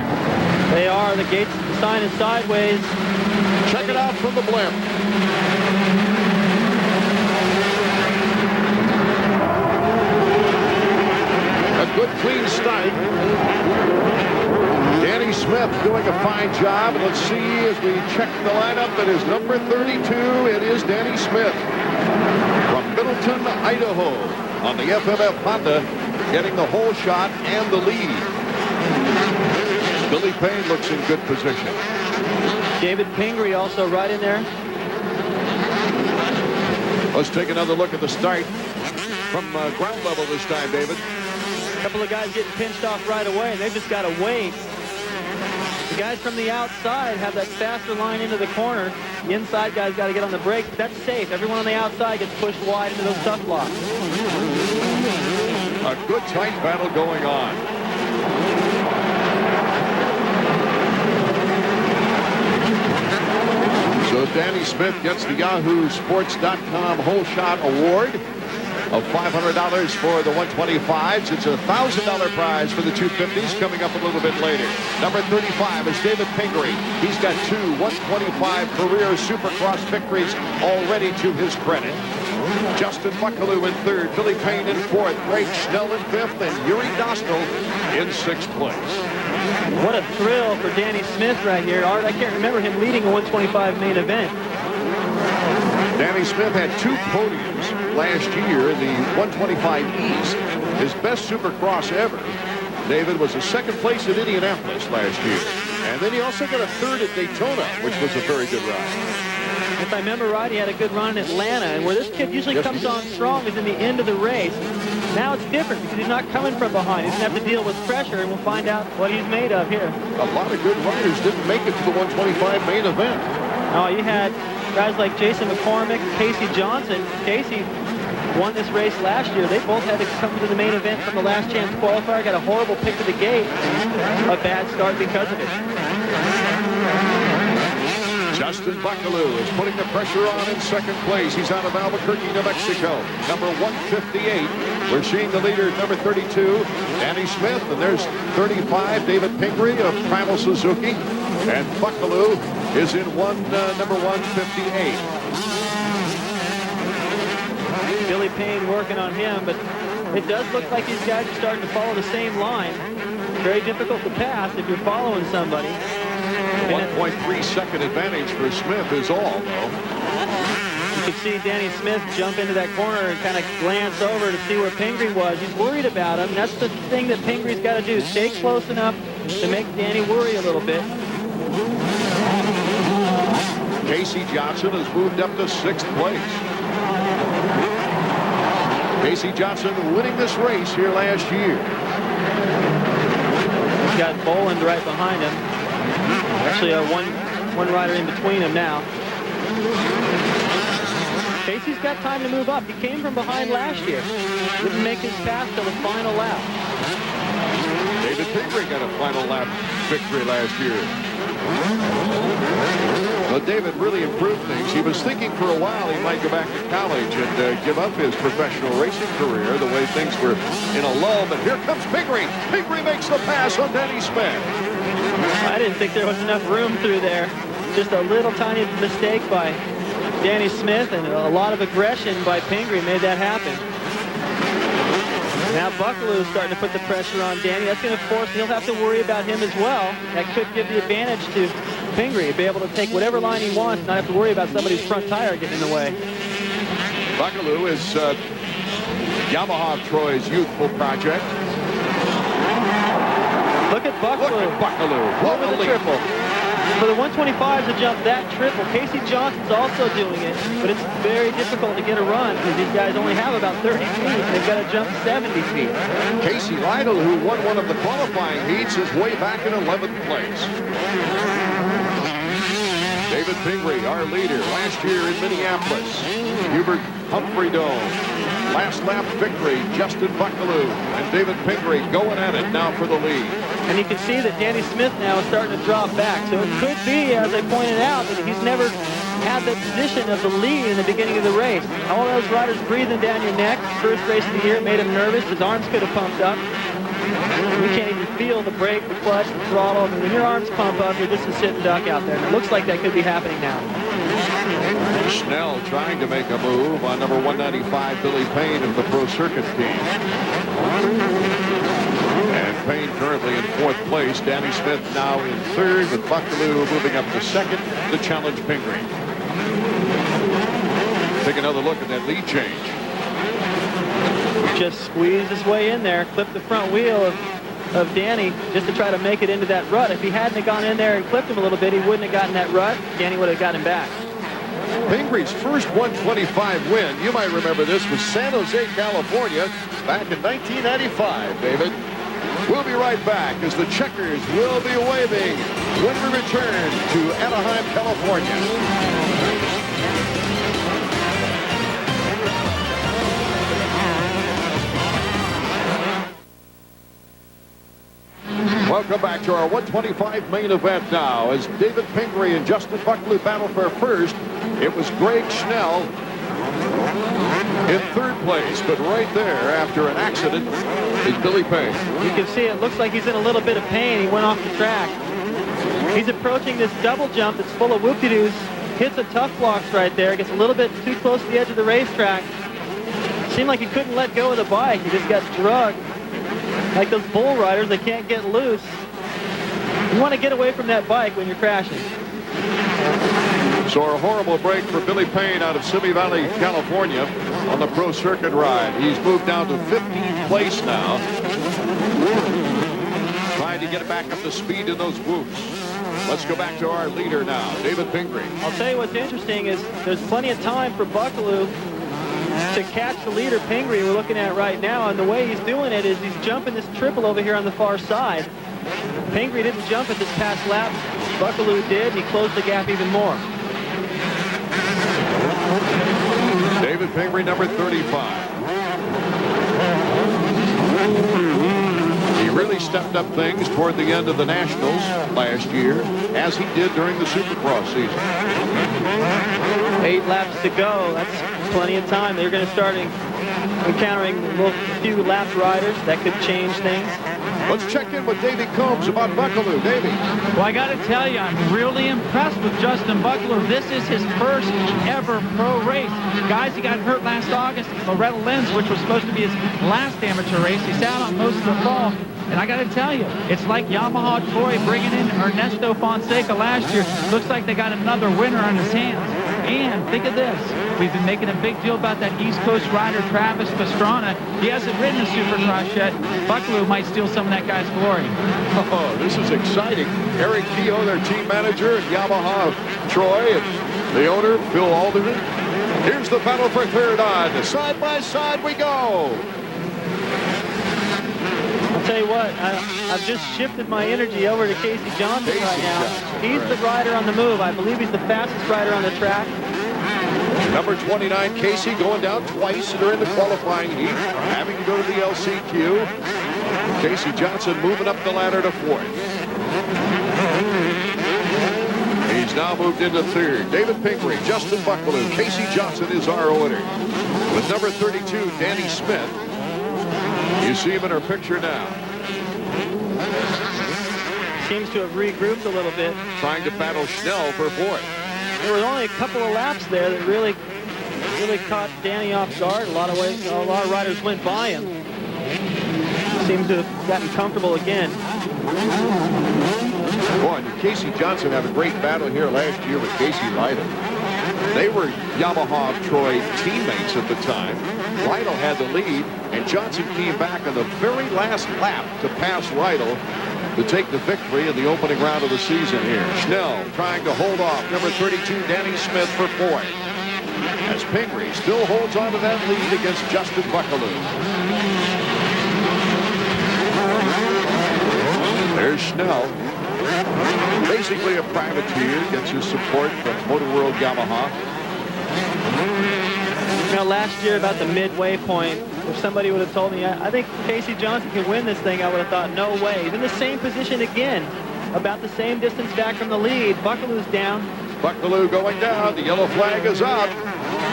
They are. The gate's sign is sideways. Check it out from the blimp. A good clean start. Danny Smith doing a fine job. And let's see as we check the lineup that is number 32. It is Danny Smith from Middleton, Idaho, on the FMF Honda, getting the whole shot and the lead. Billy Payne looks in good position. David Pingree also right in there. Let's take another look at the start from ground level this time, David. A couple of guys getting pinched off right away, and they've just got to wait. The guys from the outside have that faster line into the corner. The inside guys got to get on the brakes. That's safe. Everyone on the outside gets pushed wide into those tough blocks. A good tight battle going on. So Danny Smith gets the YahooSports.com Whole Shot Award of $500 for the 125s. It's a $1,000 prize for the 250s coming up a little bit later. Number 35 is David Pingree. He's got two 125 career Supercross victories already to his credit. Justin Buckaloo in third, Billy Payne in fourth, Greg Schnell in fifth, and Yuri Dostal in sixth place. What a thrill for Danny Smith right here. Art, I can't remember him leading a 125 main event. Danny Smith had two podiums last year in the 125 East. His best Supercross ever, David, was a second place at Indianapolis last year. And then he also got a third at Daytona, which was a very good ride. If I remember right, he had a good run in Atlanta. And where this kid usually comes on strong is in the end of the race. Now it's different because he's not coming from behind. He's going to have to deal with pressure, and we'll find out what he's made of here. A lot of good riders didn't make it to the 125 main event. Oh, you had guys like Jason McCormick, Casey Johnson. Casey won this race last year. They both had to come to the main event from the last chance qualifier. Got a horrible pick to the gate. A bad start because of it. Justin Buckaloo is putting the pressure on in second place. He's out of Albuquerque, New Mexico. Number 158. We're seeing the leader, number 32, Danny Smith. And there's 35, David Pingree of Primal Suzuki. And Buckaloo is in number 158. Billy Payne working on him, but it does look like these guys are starting to follow the same line. Very difficult to pass if you're following somebody. 1.3 second advantage for Smith is all, though. You can see Danny Smith jump into that corner and kind of glance over to see where Pingree was. He's worried about him. That's the thing that Pingree's got to do. Stay close enough to make Danny worry a little bit. Casey Johnson has moved up to sixth place. Casey Johnson winning this race here last year. He's got Boland right behind him. Actually, a one rider in between him now. Casey's got time to move up. He came from behind last year. Didn't make his pass till the final lap. David Pingree got a final lap victory last year. Well, David really improved things. He was thinking for a while he might go back to college and give up his professional racing career the way things were in a lull. But here comes Pingree. Pingree makes the pass on Danny Smith. I didn't think there was enough room through there. Just a little tiny mistake by Danny Smith and a lot of aggression by Pingree made that happen. Now Buckaloo is starting to put the pressure on Danny. That's going to force, he'll have to worry about him as well. That could give the advantage to Pingree, be able to take whatever line he wants, not have to worry about somebody's front tire getting in the way. Buckaloo is Yamaha Troy's youthful project. Look at Buckaloo. Look at Buckaloo. Over the triple. For the 125s to jump that triple, Casey Johnson's also doing it, but it's very difficult to get a run because these guys only have about 30 feet. They've got to jump 70 feet. Casey Lytle, who won one of the qualifying heats, is way back in 11th place. David Pingree, our leader, last year in Minneapolis. Hubert Humphrey Dome. Last lap victory, Justin Buckaloo and David Pingree going at it now for the lead. And you can see that Danny Smith now is starting to drop back. So it could be, as I pointed out, that he's never had the position of the lead in the beginning of the race. All those riders breathing down your neck. First race of the year made him nervous. His arms could have pumped up. You can't even feel the brake, the clutch, the throttle. I mean, when your arms pump up, you're just a sitting duck out there. And it looks like that could be happening now. Snell trying to make a move on number 195, Billy Payne of the Pro Circuit team. And Payne currently in 4th place. Danny Smith now in 3rd, with Buckaloo moving up to 2nd to challenge Pingree. Take another look at that lead change. Just squeezed his way in there, clipped the front wheel of Danny just to try to make it into that rut. If he hadn't gone in there and clipped him a little bit, he wouldn't have gotten that rut. Danny would have got him back. Pingree's first 125 win, you might remember this, was San Jose, California, back in 1995, David. We'll be right back as the checkers will be waving when we return to Anaheim, California. Welcome back to our 125 main event now as David Pingree and Justin Buckaloo battle for first. It was Greg Schnell in 3rd place, but right there after an accident is Billy Payne. You can see it looks like he's in a little bit of pain. He went off the track. He's approaching this double jump that's full of whoop-de-doos. Hits a tough blocks right there. Gets a little bit too close to the edge of the racetrack. Seemed like he couldn't let go of the bike. He just got drugged. Like those bull riders, they can't get loose. You want to get away from that bike when you're crashing. So a horrible break for Billy Payne out of Simi Valley, California on the Pro Circuit ride. He's moved down to 15th place now. Trying to get back up to speed in those whoops. Let's go back to our leader now, David Pingree. I'll tell you what's interesting is there's plenty of time for Buckaloo to catch the leader Pingree we're looking at right now, and the way he's doing it is he's jumping this triple over here on the far side. Pingree didn't jump at this past lap. Buckaloo did. He closed the gap even more. David Pingree, number 35. He really stepped up things toward the end of the Nationals last year, as he did during the Supercross season. 8 laps to go. That's plenty of time. They're going to start encountering a few lap riders. That could change things. Let's check in with Davey Combs about Buckaloo. Davey. Well, I got to tell you, I'm really impressed with Justin Buckaloo. This is his first ever pro race. Guys, he got hurt last August at Loretta Lynn's, which was supposed to be his last amateur race. He sat on most of the fall. And I got to tell you, it's like Yamaha Troy bringing in Ernesto Fonseca last year. Looks like they got another winner on his hands. And think of this. We've been making a big deal about that East Coast rider, Travis Pastrana. He hasn't ridden a Supercross yet. Buckaloo might steal some of that guy's glory. Oh, this is exciting. Eric Keogh, their team manager, and Yamaha Troy, and the owner, Phil Alderman. Here's the battle for third on. Side by side we go. I'll Tell you what, I've just shifted my energy over to Casey Johnson right now. He's the rider on the move. I believe he's the fastest rider on the track. Number 29, Casey, going down twice during the qualifying heat, having to go to the LCQ. Casey Johnson moving up the ladder to 4th. He's now moved into 3rd. David Pingree, Justin Bucklew, Casey Johnson is our order. With number 32, Danny Smith. You see him in our picture now. Seems to have regrouped a little bit. Trying to battle Schnell for 4th. There was only a couple of laps there that really caught Danny off guard. A lot of riders went by him. Seems to have gotten comfortable again. Boy, did Casey Johnson have a great battle here last year with Casey Lytle. They were Yamaha Troy teammates at the time. Lytle had the lead, and Johnson came back on the very last lap to pass Lytle to take the victory in the opening round of the season here. Schnell trying to hold off number 32, Danny Smith, for 4th. As Pingree still holds on to that lead against Justin Bucklew. There's Schnell. Basically a privateer, gets his support from Motor World Yamaha. You know, last year about the midway point, if somebody would have told me, I think Casey Johnson can win this thing, I would have thought, no way. He's in the same position again, about the same distance back from the lead. Buckaloo's down. Bucklew going down. The yellow flag is up.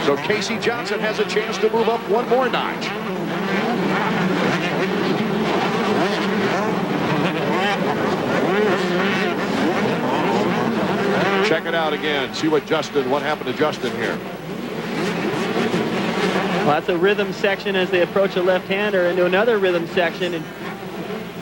So Casey Johnson has a chance to move up one more notch. Check it out again. See what happened to Justin here. Well, that's a rhythm section as they approach a left-hander into another rhythm section. And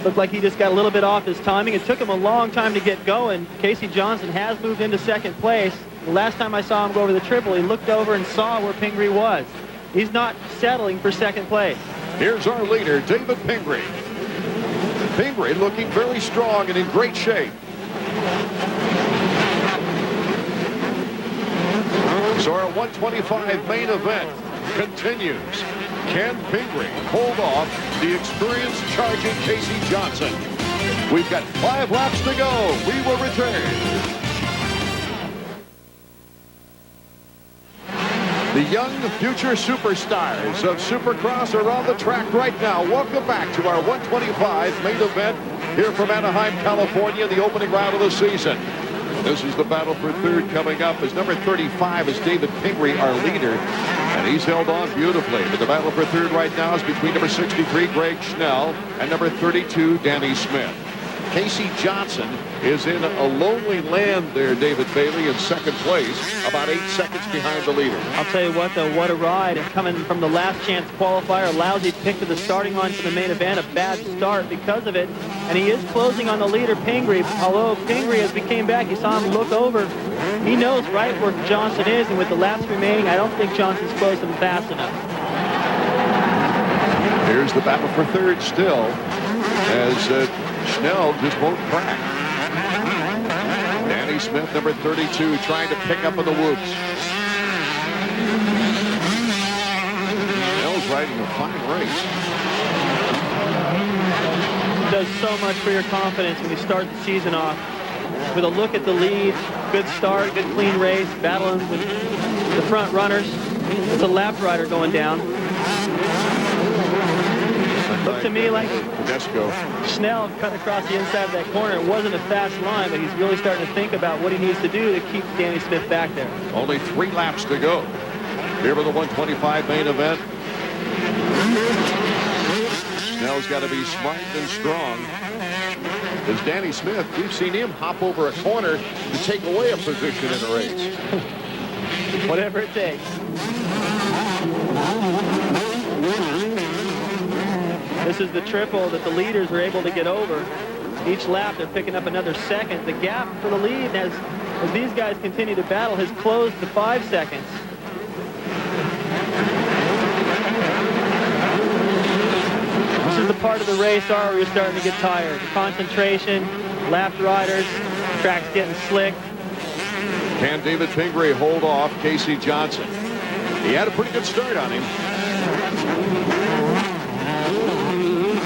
looked like he just got a little bit off his timing. It took him a long time to get going. Casey Johnson has moved into 2nd place. The last time I saw him go over the triple, he looked over and saw where Pingree was. He's not settling for 2nd place. Here's our leader, David Pingree. Pingree looking very strong and in great shape. So our 125 main event continues. Can Pingree hold off the experienced charging Casey Johnson? We've got 5 laps to go. We will return. The young future superstars of Supercross are on the track right now. Welcome back to our 125 main event here from Anaheim, California, the opening round of the season. This is the battle for 3rd coming up as number 35 is David Pingree, our leader. And he's held on beautifully. But the battle for 3rd right now is between number 63, Greg Schnell, and number 32, Danny Smith. Casey Johnson is in a lonely land there, David Bailey, in 2nd place, about 8 seconds behind the leader. I'll tell you what, though, what a ride. And coming from the last chance qualifier, a lousy pick to the starting line for the main event, a bad start because of it. And he is closing on the leader, Pingree. Although Pingree, as we came back, you saw him look over. He knows right where Johnson is, and with the laps remaining, I don't think Johnson's closing fast enough. Here's the battle for 3rd still, as Schnell just won't crack. Danny Smith, number 32, trying to pick up in the whoops. Schnell's riding a fine race. Does so much for your confidence when you start the season off with a look at the lead. Good start, good clean race, battling with the front runners. There's a lap rider going down. Looked to me like Schnell cut across the inside of that corner. It wasn't a fast line, but he's really starting to think about what he needs to do to keep Danny Smith back there. Only 3 laps to go here for the 125 main event. Schnell's got to be smart and strong. As Danny Smith, we've seen him hop over a corner to take away a position in a race. Whatever it takes. This is the triple that the leaders are able to get over. Each lap, they're picking up another second. The gap for the lead, as these guys continue to battle, has closed to 5 seconds. This is the part of the race where you're starting to get tired. The concentration, lap riders, the track's getting slick. Can David Pingree hold off Casey Johnson? He had a pretty good start on him.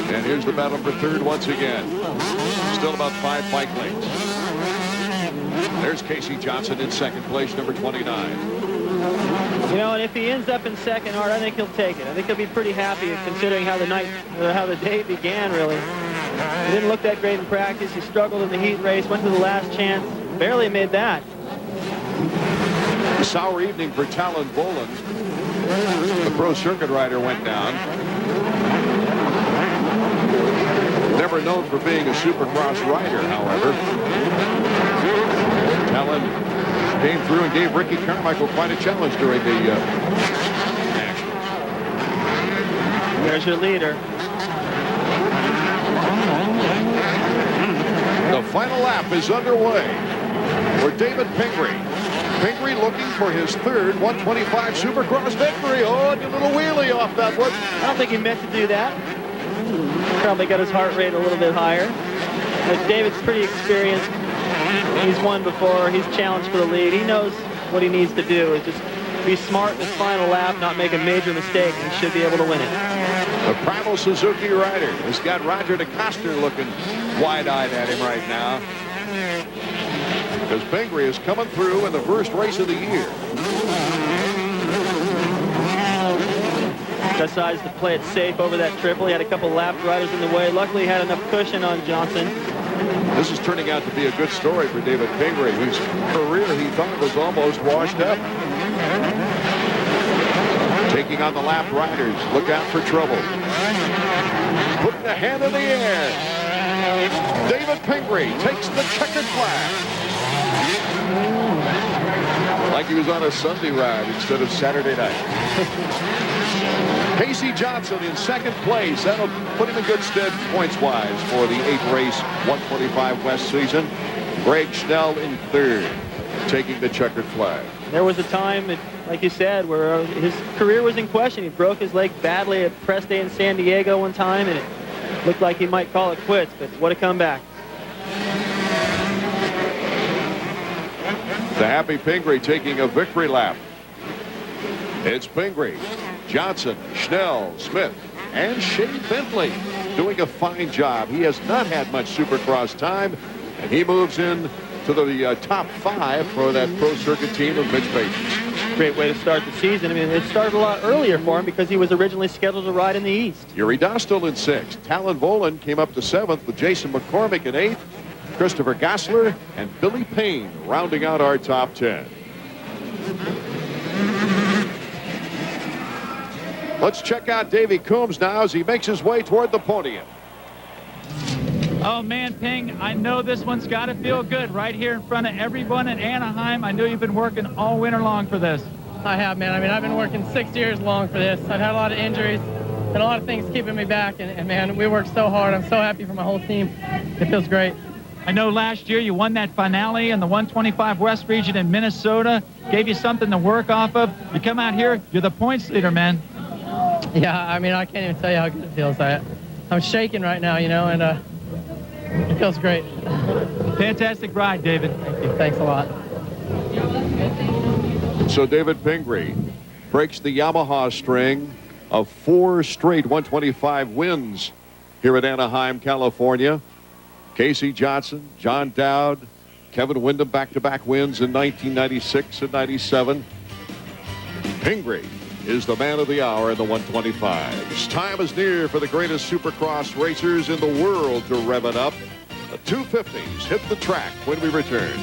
And here's the battle for third once again. Still about 5 bike lengths. There's Casey Johnson in second place, number 29. You know, and if he ends up in second, Art, I think he'll take it. I think he'll be pretty happy considering how the day began, really. He didn't look that great in practice. He struggled in the heat race, went to the last chance, barely made that. A sour evening for Talon Boland. The pro circuit rider went down. Never known for being a Supercross rider, however. Talon came through and gave Ricky Carmichael quite a challenge during the Nationals. There's your leader. The final lap is underway for David Pingree. Pingree looking for his third 125 Supercross victory. Oh, and a little wheelie off that one. I don't think he meant to do that. Probably got his heart rate a little bit higher. But David's pretty experienced. He's won before. He's challenged for the lead. He knows what he needs to do is just be smart in his final lap, not make a major mistake, and he should be able to win it. The Primal Suzuki rider has got Roger DeCoster looking wide-eyed at him right now, because Pingree is coming through in the first race of the year. Decides to play it safe over that triple. He had a couple lap riders in the way. Luckily, he had enough cushion on Johnson. This is turning out to be a good story for David Pingree, whose career he thought was almost washed up. Taking on the lap riders. Look out for trouble. Putting a hand in the air. David Pingree takes the checkered flag. Like he was on a Sunday ride instead of Saturday night. Casey Johnson in second place. That'll put him in good stead points-wise for the 8th race 125 West season. Greg Schnell in third, taking the checkered flag. There was a time, like you said, where his career was in question. He broke his leg badly at press day in San Diego one time, and it looked like he might call it quits, but what a comeback. The happy Pingree taking a victory lap. It's Pingree, Johnson, Schnell, Smith, and Shane Bentley doing a fine job. He has not had much Supercross time, and he moves in to the top 5 for that pro circuit team of Mitch Payton. Great way to start the season. I mean, it started a lot earlier for him because he was originally scheduled to ride in the East. Yuri Dostal in 6th. Talon Boland came up to 7th with Jason McCormick in 8th. Christopher Gassler and Billy Payne rounding out our top 10. Let's check out Davey Coombs now as he makes his way toward the podium. Oh, man, Ping, I know this one's got to feel good right here in front of everyone in Anaheim. I know you've been working all winter long for this. I have, man. I mean, I've been working 6 years long for this. I've had a lot of injuries and a lot of things keeping me back. And man, we worked so hard. I'm so happy for my whole team. It feels great. I know last year you won that finale in the 125 West region in Minnesota. Gave you something to work off of. You come out here, you're the points leader, man. Yeah, I mean, I can't even tell you how good it feels. I'm shaking right now, you know, and it feels great. Fantastic ride, David. Thank you. Thanks a lot. So David Pingree breaks the Yamaha string of 4 straight 125 wins here at Anaheim, California. Casey Johnson, John Dowd, Kevin Windham back-to-back wins in 1996 and 97. Pingree is the man of the hour in the 125s. Time is near for the greatest Supercross racers in the world to rev it up. The 250s hit the track when we return.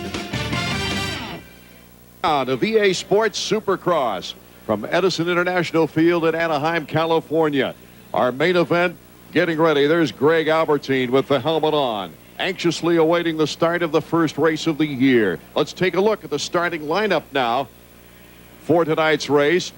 On the VA Sports Supercross from Edison International Field at Anaheim, California. Our main event getting ready. There's Greg Albertine with the helmet on, anxiously awaiting the start of the first race of the year. Let's take a look at the starting lineup now for tonight's race.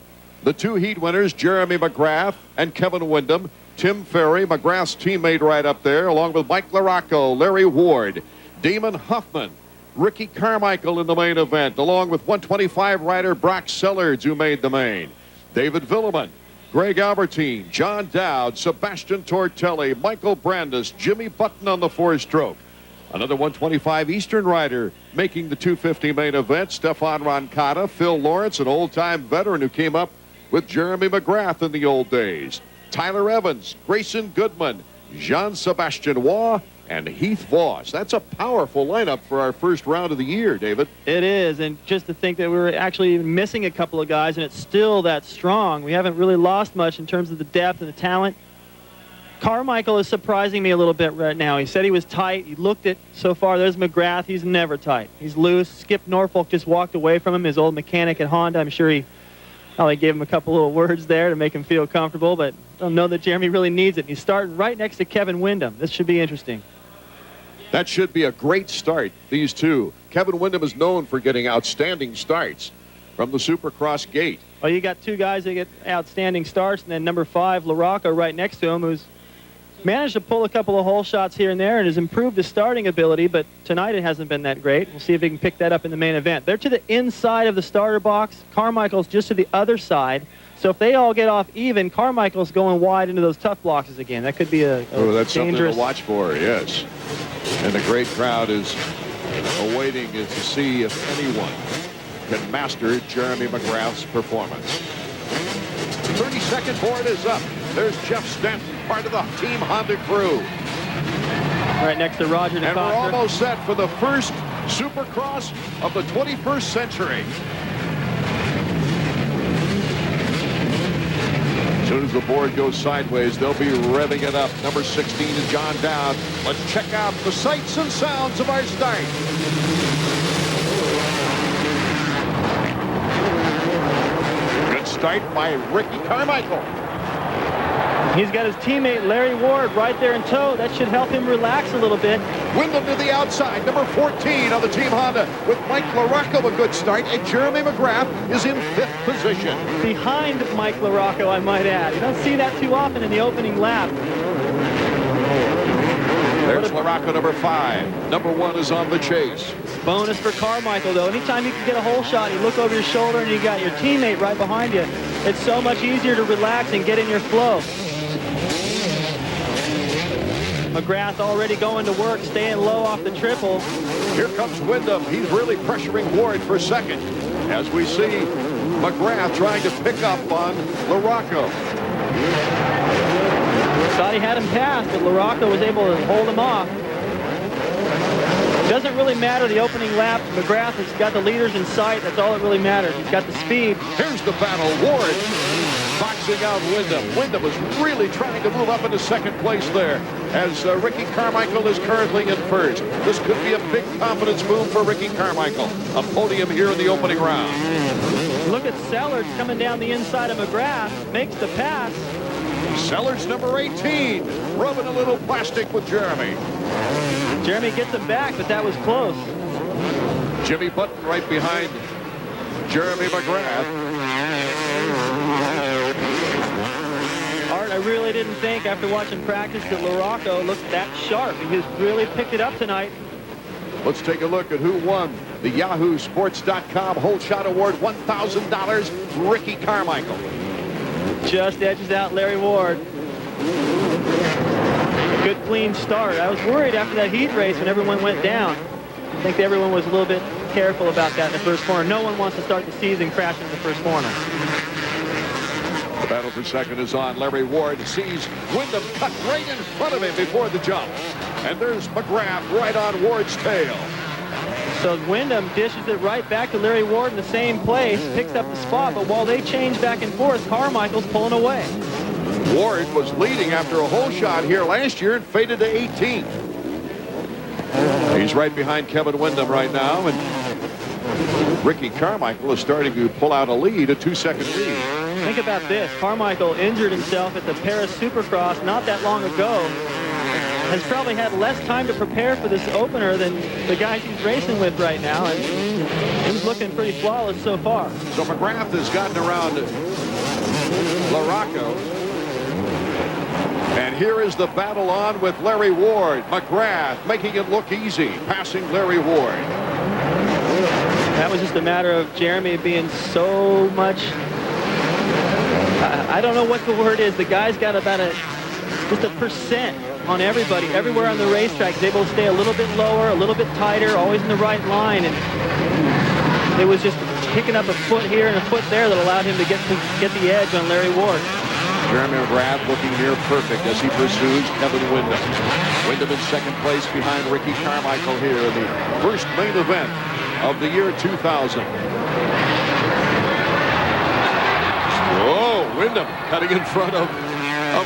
The 2 heat winners, Jeremy McGrath and Kevin Windham. Tim Ferry, McGrath's teammate, right up there, along with Mike Larocco, Larry Ward, Damon Huffman, Ricky Carmichael in the main event, along with 125 rider Brock Sellards, who made the main. David Villeman, Greg Albertine, John Dowd, Sebastian Tortelli, Michael Brandis, Jimmy Button on the 4-stroke. Another 125 Eastern rider making the 250 main event, Stefan Roncada, Phil Lawrence, an old-time veteran who came up with Jeremy McGrath in the old days. Tyler Evans, Grayson Goodman, Jean-Sebastian Waugh, and Heath Voss. That's a powerful lineup for our first round of the year, David. It is, and just to think that we were actually missing a couple of guys, and it's still that strong. We haven't really lost much in terms of the depth and the talent. Carmichael is surprising me a little bit right now. He said he was tight. He looked at so far. There's McGrath. He's never tight. He's loose. Skip Norfolk just walked away from him, his old mechanic at Honda. I'm sure he probably gave him a couple little words there to make him feel comfortable, but I don't know that Jeremy really needs it. He's starting right next to Kevin Windham. This should be interesting. That should be a great start, these two. Kevin Windham is known for getting outstanding starts from the Supercross gate. Well, you got two guys that get outstanding starts, and then number 5, LaRocco, right next to him, who's managed to pull a couple of hole shots here and there and has improved his starting ability, but tonight it hasn't been that great. We'll see if he can pick that up in the main event. They're to the inside of the starter box. Carmichael's just to the other side. So if they all get off even, Carmichael's going wide into those tough boxes again. That could be a that's dangerous... something to watch for, yes. And the great crowd is awaiting to see if anyone can master Jeremy McGrath's performance. 32nd board is up. There's Jeff Stanton, part of the Team Honda crew. Right next to Roger DeCoster. And we're almost set for the first Supercross of the 21st century. As soon as the board goes sideways, they'll be revving it up. Number 16 is John Dowd. Let's check out the sights and sounds of our start. Good start by Ricky Carmichael. He's got his teammate Larry Ward right there in tow. That should help him relax a little bit. Windham to the outside, number 14 on the Team Honda, with Mike LaRocco a good start, and Jeremy McGrath is in 5th position. Behind Mike LaRocco, I might add. You don't see that too often in the opening lap. There's LaRocco, number 5. Number 1 is on the chase. Bonus for Carmichael, though. Anytime you can get a hole shot, you look over your shoulder and you got your teammate right behind you. It's so much easier to relax and get in your flow. McGrath already going to work, staying low off the triple. Here comes Windham. He's really pressuring Ward for second. As we see McGrath trying to pick up on LaRocco. Thought he had him passed, but LaRocco was able to hold him off. Doesn't really matter the opening lap. McGrath has got the leaders in sight. That's all that really matters. He's got the speed. Here's the battle. Ward boxing out Windham. Windham is really trying to move up into second place there, as Ricky Carmichael is currently in first. This could be a big confidence move for Ricky Carmichael. A podium here in the opening round. Look at Sellers coming down the inside of McGrath. Makes the pass. Sellers, number 18, rubbing a little plastic with Jeremy. Jeremy gets him back, but that was close. Jimmy Button right behind Jeremy McGrath. Art, I really didn't think after watching practice that LaRocco looked that sharp. He has really picked it up tonight. Let's take a look at who won the YahooSports.com Whole Shot Award, $1,000, Ricky Carmichael. Just edges out Larry Ward. Good clean start. I was worried after that heat race when everyone went down. I think everyone was a little bit careful about that in the first corner. No one wants to start the season crashing in the first corner. The battle for second is on. Larry Ward sees Windham cut right in front of him before the jump. And there's McGrath right on Ward's tail. So Windham dishes it right back to Larry Ward in the same place, picks up the spot, but while they change back and forth, Carmichael's pulling away. Ward was leading after a hole shot here last year and faded to 18th. He's right behind Kevin Windham right now, and Ricky Carmichael is starting to pull out a lead, a 2-second lead. Think about this. Carmichael injured himself at the Paris Supercross not that long ago. Has probably had less time to prepare for this opener than the guys he's racing with right now, and he's looking pretty flawless so far. So McGrath has gotten around LaRocco. And here is the battle on with Larry Ward. McGrath making it look easy, passing Larry Ward. That was just a matter of Jeremy being so much, I don't know what the word is. The guy's got about just a percent on everybody. Everywhere on the racetrack, he's able to stay a little bit lower, a little bit tighter, always in the right line. And it was just picking up a foot here and a foot there that allowed him to get the edge on Larry Ward. Jeremy McGrath looking near perfect as he pursues Kevin Windham. Windham in second place behind Ricky Carmichael here in the first main event of the year 2000. Whoa, Windham cutting in front of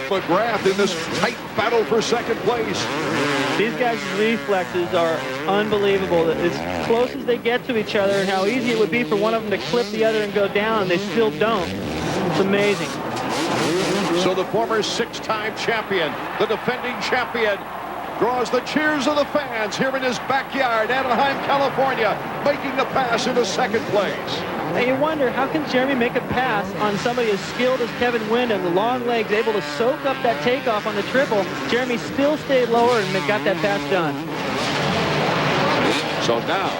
McGrath in this tight battle for second place. These guys' reflexes are unbelievable. As close as they get to each other and how easy it would be for one of them to clip the other and go down, they still don't. It's amazing. So the former six-time champion, the defending champion, draws the cheers of the fans here in his backyard, Anaheim, California, making the pass into second place. And you wonder, how can Jeremy make a pass on somebody as skilled as Kevin Windham? The long legs able to soak up that takeoff on the triple. Jeremy still stayed lower and got that pass done. So now,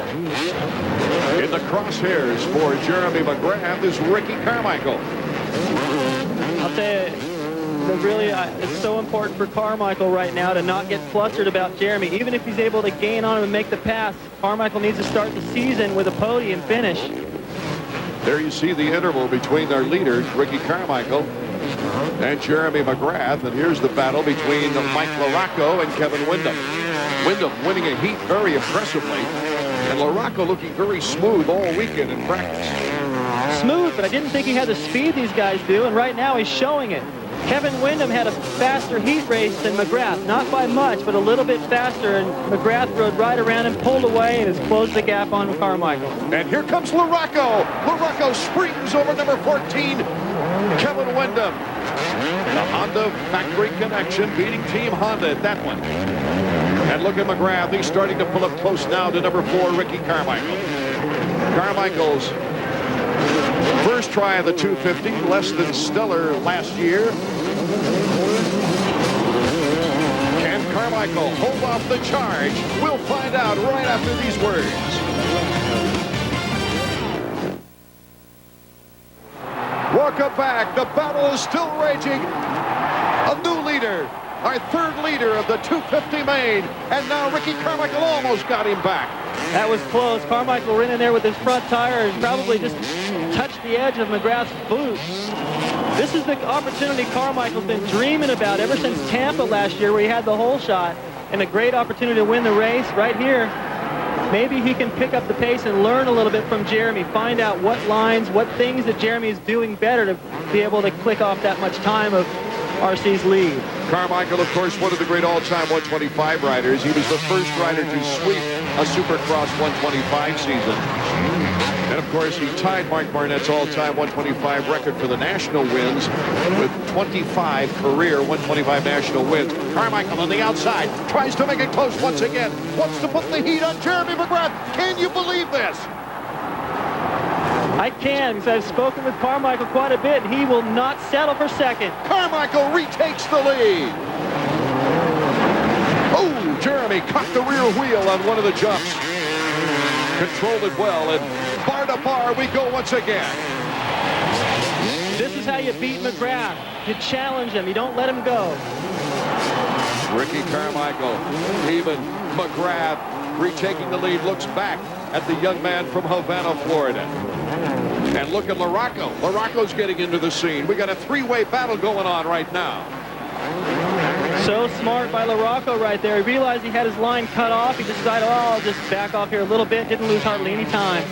in the crosshairs for Jeremy McGrath is Ricky Carmichael. I'll tell you, really, it's so important for Carmichael right now to not get flustered about Jeremy. Even if he's able to gain on him and make the pass, Carmichael needs to start the season with a podium finish. There you see the interval between their leaders, Ricky Carmichael and Jeremy McGrath. And here's the battle between Mike LaRocco and Kevin Windham. Windham winning a heat very impressively, and LaRocco looking very smooth all weekend in practice. Smooth, but I didn't think he had the speed these guys do, and right now he's showing it. Kevin Windham had a faster heat race than McGrath, not by much, but a little bit faster, and McGrath rode right around and pulled away and has closed the gap on Carmichael. And here comes LaRocco. LaRocco springs over number 14, Kevin Windham. The Honda factory connection beating Team Honda at that one. And look at McGrath. He's starting to pull up close now to number 4, Ricky Carmichael. Carmichael's first try of the 250, less than stellar last year. Can Carmichael hold off the charge? We'll find out right after these words. Welcome back. The battle is still raging. A new leader, our third leader of the 250 main, and now Ricky Carmichael almost got him back. That was close. Carmichael ran in there with his front tire and probably just touched the edge of McGrath's boots. This is the opportunity Carmichael's been dreaming about ever since Tampa last year, where he had the hole shot, and a great opportunity to win the race right here. Maybe he can pick up the pace and learn a little bit from Jeremy, find out what lines, what things that Jeremy is doing better to be able to click off that much time of RC's lead. Carmichael, of course, one of the great all-time 125 riders. He was the first rider to sweep a Supercross 125 season. And, of course, he tied Mark Barnett's all-time 125 record for the national wins with 25 career 125 national wins. Carmichael on the outside tries to make it close once again. Wants to put the heat on Jeremy McGrath. Can you believe this? I can, because I've spoken with Carmichael quite a bit, and he will not settle for second. Carmichael retakes the lead. Oh, Jeremy caught the rear wheel on one of the jumps. Controlled it well, and bar to bar we go once again. This is how you beat McGrath. You challenge him. You don't let him go. Ricky Carmichael, even McGrath retaking the lead, looks back at the young man from Havana, Florida. And look at LaRocco. LaRocco's getting into the scene. We got a three-way battle going on right now. So smart by LaRocco right there. He realized he had his line cut off. He decided, oh, I'll just back off here a little bit. Didn't lose hardly any time.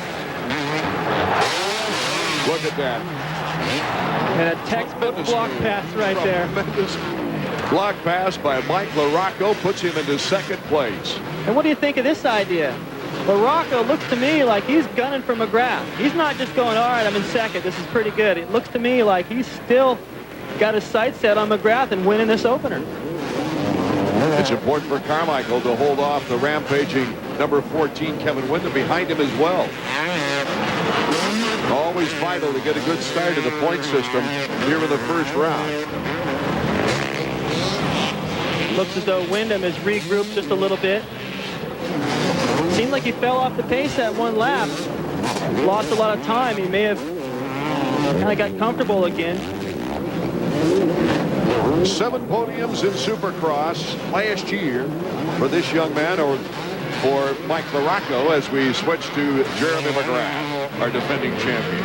Look at that. And a textbook block pass right there. Tremendous block pass by Mike LaRocco puts him into second place. And what do you think of this idea? LaRocco looks to me like he's gunning for McGrath. He's not just going, all right, I'm in second. This is pretty good. It looks to me like he's still got his sights set on McGrath and winning this opener. It's important for Carmichael to hold off the rampaging number 14, Kevin Windham, behind him as well. Always vital to get a good start in the point system here in the first round. Looks as though Windham has regrouped just a little bit. Seemed like he fell off the pace that one lap. Lost a lot of time. He may have kind of got comfortable again. 7 podiums in Supercross last year for this young man, or for Mike LaRocco, as we switch to Jeremy McGrath, our defending champion.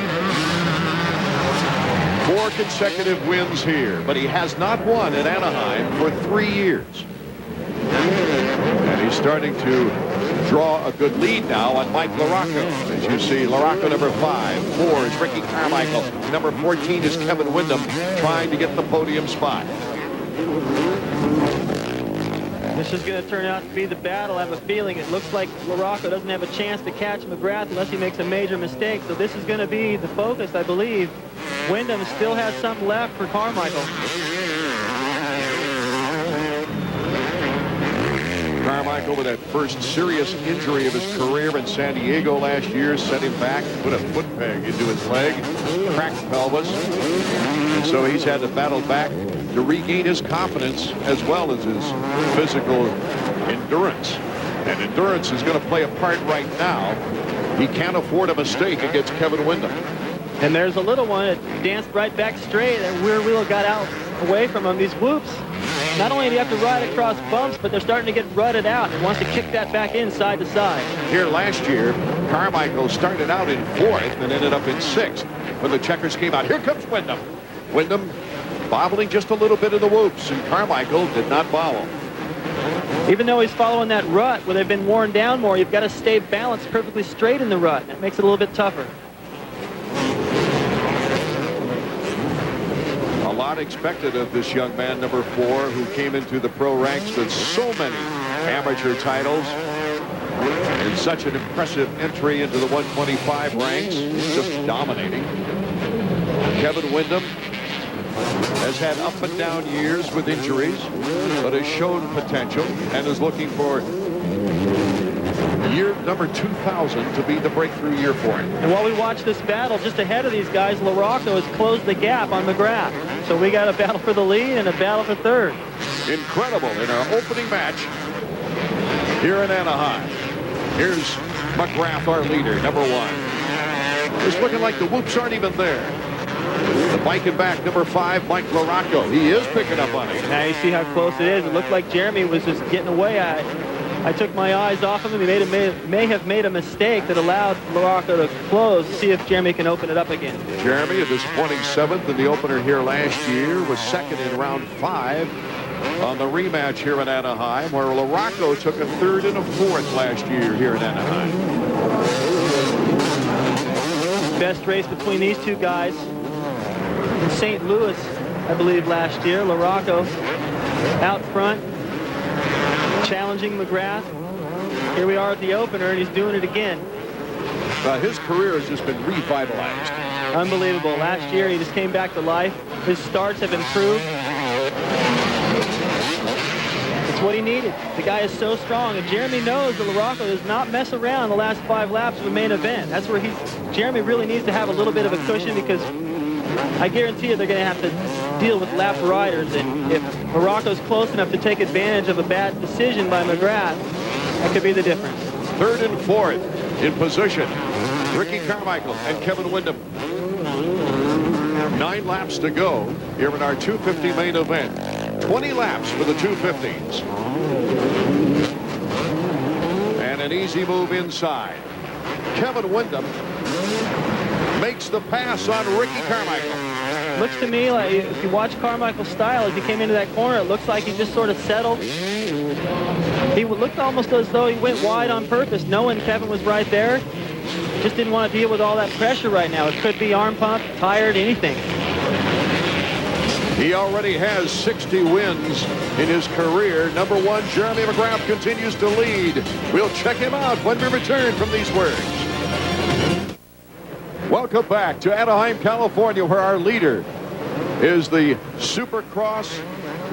4 consecutive wins here, but he has not won at Anaheim for 3 years. And he's starting to draw a good lead now on Mike LaRocco. As you see, LaRocco number 5. 4 is Ricky Carmichael. Number 14 is Kevin Windham, trying to get the podium spot. This is going to turn out to be the battle. I have a feeling it looks like LaRocco doesn't have a chance to catch McGrath unless he makes a major mistake. So this is going to be the focus, I believe. Windham still has something left for Carmichael. Carmichael, with that first serious injury of his career in San Diego last year, sent him back, put a foot peg into his leg, cracked pelvis, and so he's had to battle back to regain his confidence as well as his physical endurance. And endurance is going to play a part right now. He can't afford a mistake against Kevin Windham. And there's a little one that danced right back straight, and rear wheel got out away from him. These whoops, not only do you have to ride across bumps, but they're starting to get rutted out and wants to kick that back in side to side. Here last year, Carmichael started out in 4th and ended up in 6th when the checkers came out. Here comes Windham. Windham bobbling just a little bit in the whoops, and Carmichael did not bobble. Even though he's following that rut where they've been worn down more, you've got to stay balanced perfectly straight in the rut. That makes it a little bit tougher. A lot expected of this young man, number 4, who came into the pro ranks with so many amateur titles and such an impressive entry into the 125 ranks, just dominating. Kevin Windham has had up and down years with injuries, but has shown potential and is looking for year number 2000 to be the breakthrough year for him. And while we watch this battle, just ahead of these guys, LaRocco has closed the gap on McGrath. So we got a battle for the lead and a battle for third. Incredible in our opening match here in Anaheim. Here's McGrath, our leader, number 1. It's looking like the whoops aren't even there. The bike and back, number 5, Mike LaRocco. He is picking up on it. Now you see how close it is. It looked like Jeremy was just getting away. I took my eyes off of him. He may have made a mistake that allowed LaRocco to close to see if Jeremy can open it up again. Jeremy, a disappointing 7th in the opener here last year, was 2nd in round 5 on the rematch here in Anaheim, where LaRocco took a 3rd and a 4th last year here in Anaheim. Best race between these two guys in St. Louis, I believe, last year. LaRocco out front, challenging McGrath. Here we are at the opener, and he's doing it again. His career has just been revitalized. Unbelievable. Last year, he just came back to life. His starts have improved. It's what he needed. The guy is so strong, and Jeremy knows that LaRocco does not mess around the last 5 laps of the main event. That's where Jeremy really needs to have a little bit of a cushion, because I guarantee you they're going to have to deal with lap riders, and if LaRocco's close enough to take advantage of a bad decision by McGrath, that could be the difference. 3rd and 4th in position, Ricky Carmichael and Kevin Windham. 9 laps to go here in our 250 main event. 20 laps for the 250s. And an easy move inside. Kevin Windham makes the pass on Ricky Carmichael. Looks to me like, if you watch Carmichael's style as he came into that corner, it looks like he just sort of settled. He looked almost as though he went wide on purpose, knowing Kevin was right there. Just didn't want to deal with all that pressure right now. It could be arm pump, tired, anything. He already has 60 wins in his career. Number 1, Jeremy McGrath continues to lead. We'll check him out when we return from these words. Welcome back to Anaheim, California, where our leader is the Supercross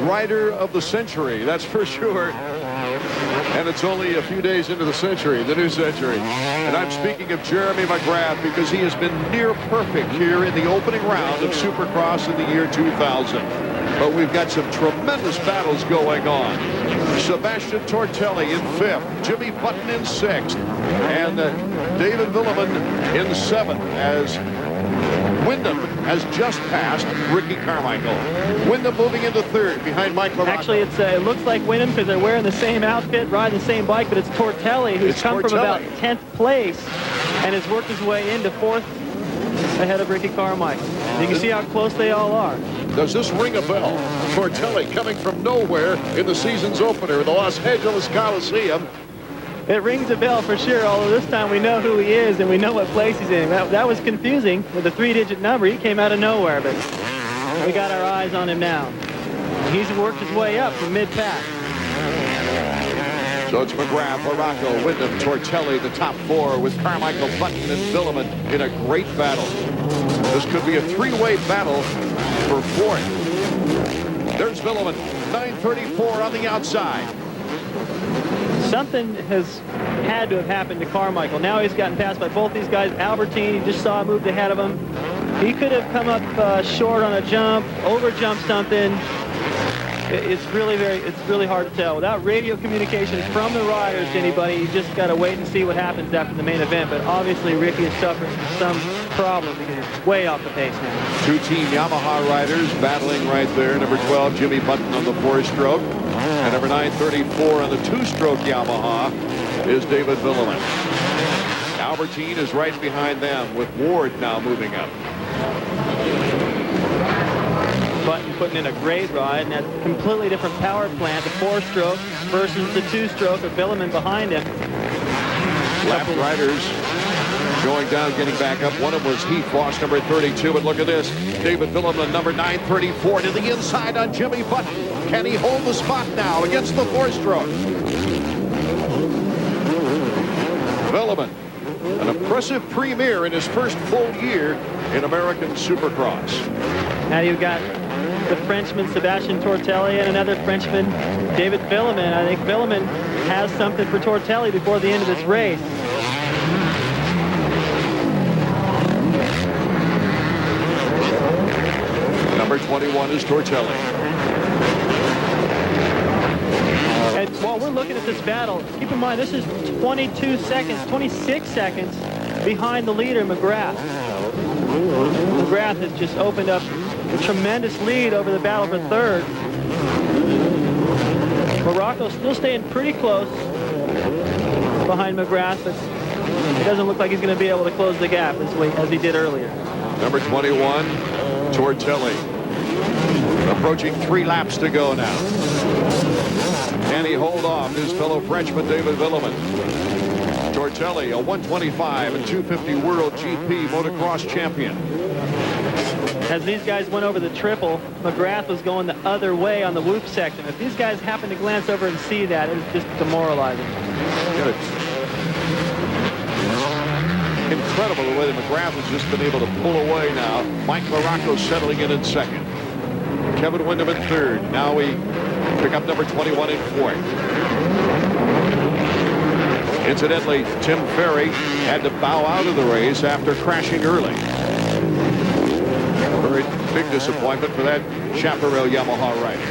Rider of the Century. That's for sure. And it's only a few days into the century, the new century. And I'm speaking of Jeremy McGrath because he has been near perfect here in the opening round of Supercross in the year 2000. But we've got some tremendous battles going on. Sebastian Tortelli in 5th, Jimmy Button in 6th, and David Villeman in 7th as Windham has just passed Ricky Carmichael. Windham moving into 3rd behind Mike LaRocco. Actually, it looks like Windham because they're wearing the same outfit, riding the same bike, but it's Tortelli who's come from about 10th place and has worked his way into 4th ahead of Ricky Carmichael. You can see how close they all are. Does this ring a bell? Tortelli coming from nowhere in the season's opener, the Los Angeles Coliseum. It rings a bell for sure, although this time we know who he is and we know what place he's in. That was confusing with the 3-digit number. He came out of nowhere, but we got our eyes on him now. He's worked his way up from mid-pack. So it's McGrath, Larocco, Wyndham, Tortelli, the top four, with Carmichael, Button, and Villeman in a great battle. This could be a three-way battle for fourth. There's Villeman, 9:34 on the outside. Something has had to have happened to Carmichael. Now he's gotten passed by both these guys. Albertine, he just saw moved ahead of him. He could have come up short on a jump, over-jumped something. It's really hard to tell. Without radio communication from the riders to anybody, you just got to wait and see what happens after the main event. But obviously, Ricky is suffering from some problem because he's way off the pace now. Two-team Yamaha riders battling right there. Number 12, Jimmy Button on the four-stroke. And number 934 on the two-stroke Yamaha is David Villeman. Albertine is right behind them with Ward now moving up. Button putting in a great ride, and that's a completely different power plant, the four-stroke versus the two-stroke of Villeman behind him. Lap riders going down, getting back up. One of them was Heath Voss, number 32, but look at this. David Villeman, number 934, to the inside on Jimmy Button. Can he hold the spot now against the four-stroke? Villeman, an impressive premier in his first full year in American Supercross. Now you've got the Frenchman Sebastian Tortelli and another Frenchman, David Villeman. I think Villeman has something for Tortelli before the end of this race. Number 21 is Tortelli. And while we're looking at this battle, keep in mind this is 26 seconds behind the leader, McGrath. McGrath has just opened up a tremendous lead over the battle for third. Larocco still staying pretty close behind McGrath, but it doesn't look like he's going to be able to close the gap as he did earlier. Number 21, Tortelli. Approaching 3 laps to go now. Can he hold off his fellow Frenchman, David Villeman? Tortelli, a 125 and 250 World GP motocross champion. As these guys went over the triple, McGrath was going the other way on the whoop section. If these guys happen to glance over and see that, it's just demoralizing. Incredible the way that McGrath has just been able to pull away now. Mike Larocco settling in second. Kevin Wyndham in third. Now we pick up number 21 in fourth. Incidentally, Tim Ferry had to bow out of the race after crashing early. A very big disappointment for that Chaparral Yamaha rider.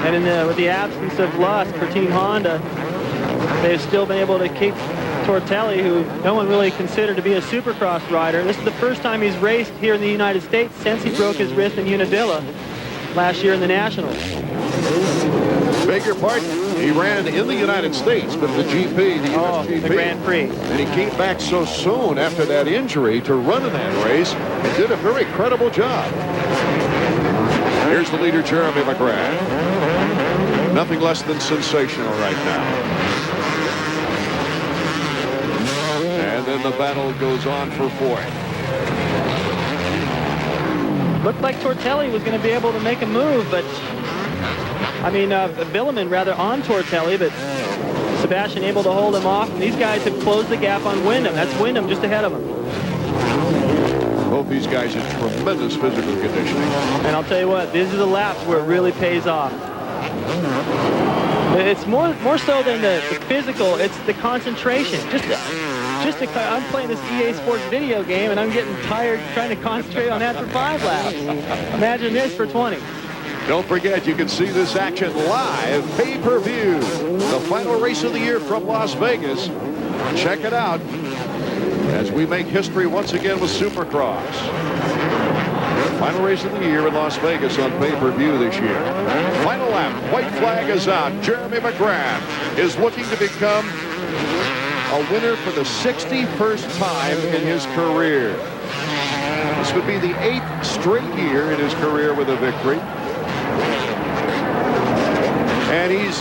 And with the absence of Lusk for Team Honda, they've still been able to keep Tortelli, who no one really considered to be a Supercross rider. This is the first time he's raced here in the United States since he broke his wrist in Unadilla last year in the Nationals. Beg your pardon? He ran in the United States, but the GP, the US GP. The Grand Prix. And he came back so soon after that injury to run in that race and did a very credible job. Here's the leader, Jeremy McGrath. Nothing less than sensational right now. And then the battle goes on for fourth. Looked like Tortelli was going to be able to make a move, but Villeman rather on Tortelli, but Sebastian able to hold him off. And these guys have closed the gap on Wyndham. That's Wyndham just ahead of him. Both these guys in tremendous physical conditioning. And I'll tell you what, these are the laps where it really pays off. It's more so than the physical, it's the concentration. I'm playing this EA Sports video game and I'm getting tired trying to concentrate on that for 5 laps. Imagine this for 20. Don't forget, you can see this action live, pay-per-view. The final race of the year from Las Vegas. Check it out as we make history once again with Supercross. Final race of the year in Las Vegas on pay-per-view this year. Final lap, white flag is out. Jeremy McGrath is looking to become a winner for the 61st time in his career. This would be the 8th straight year in his career with a victory. And he's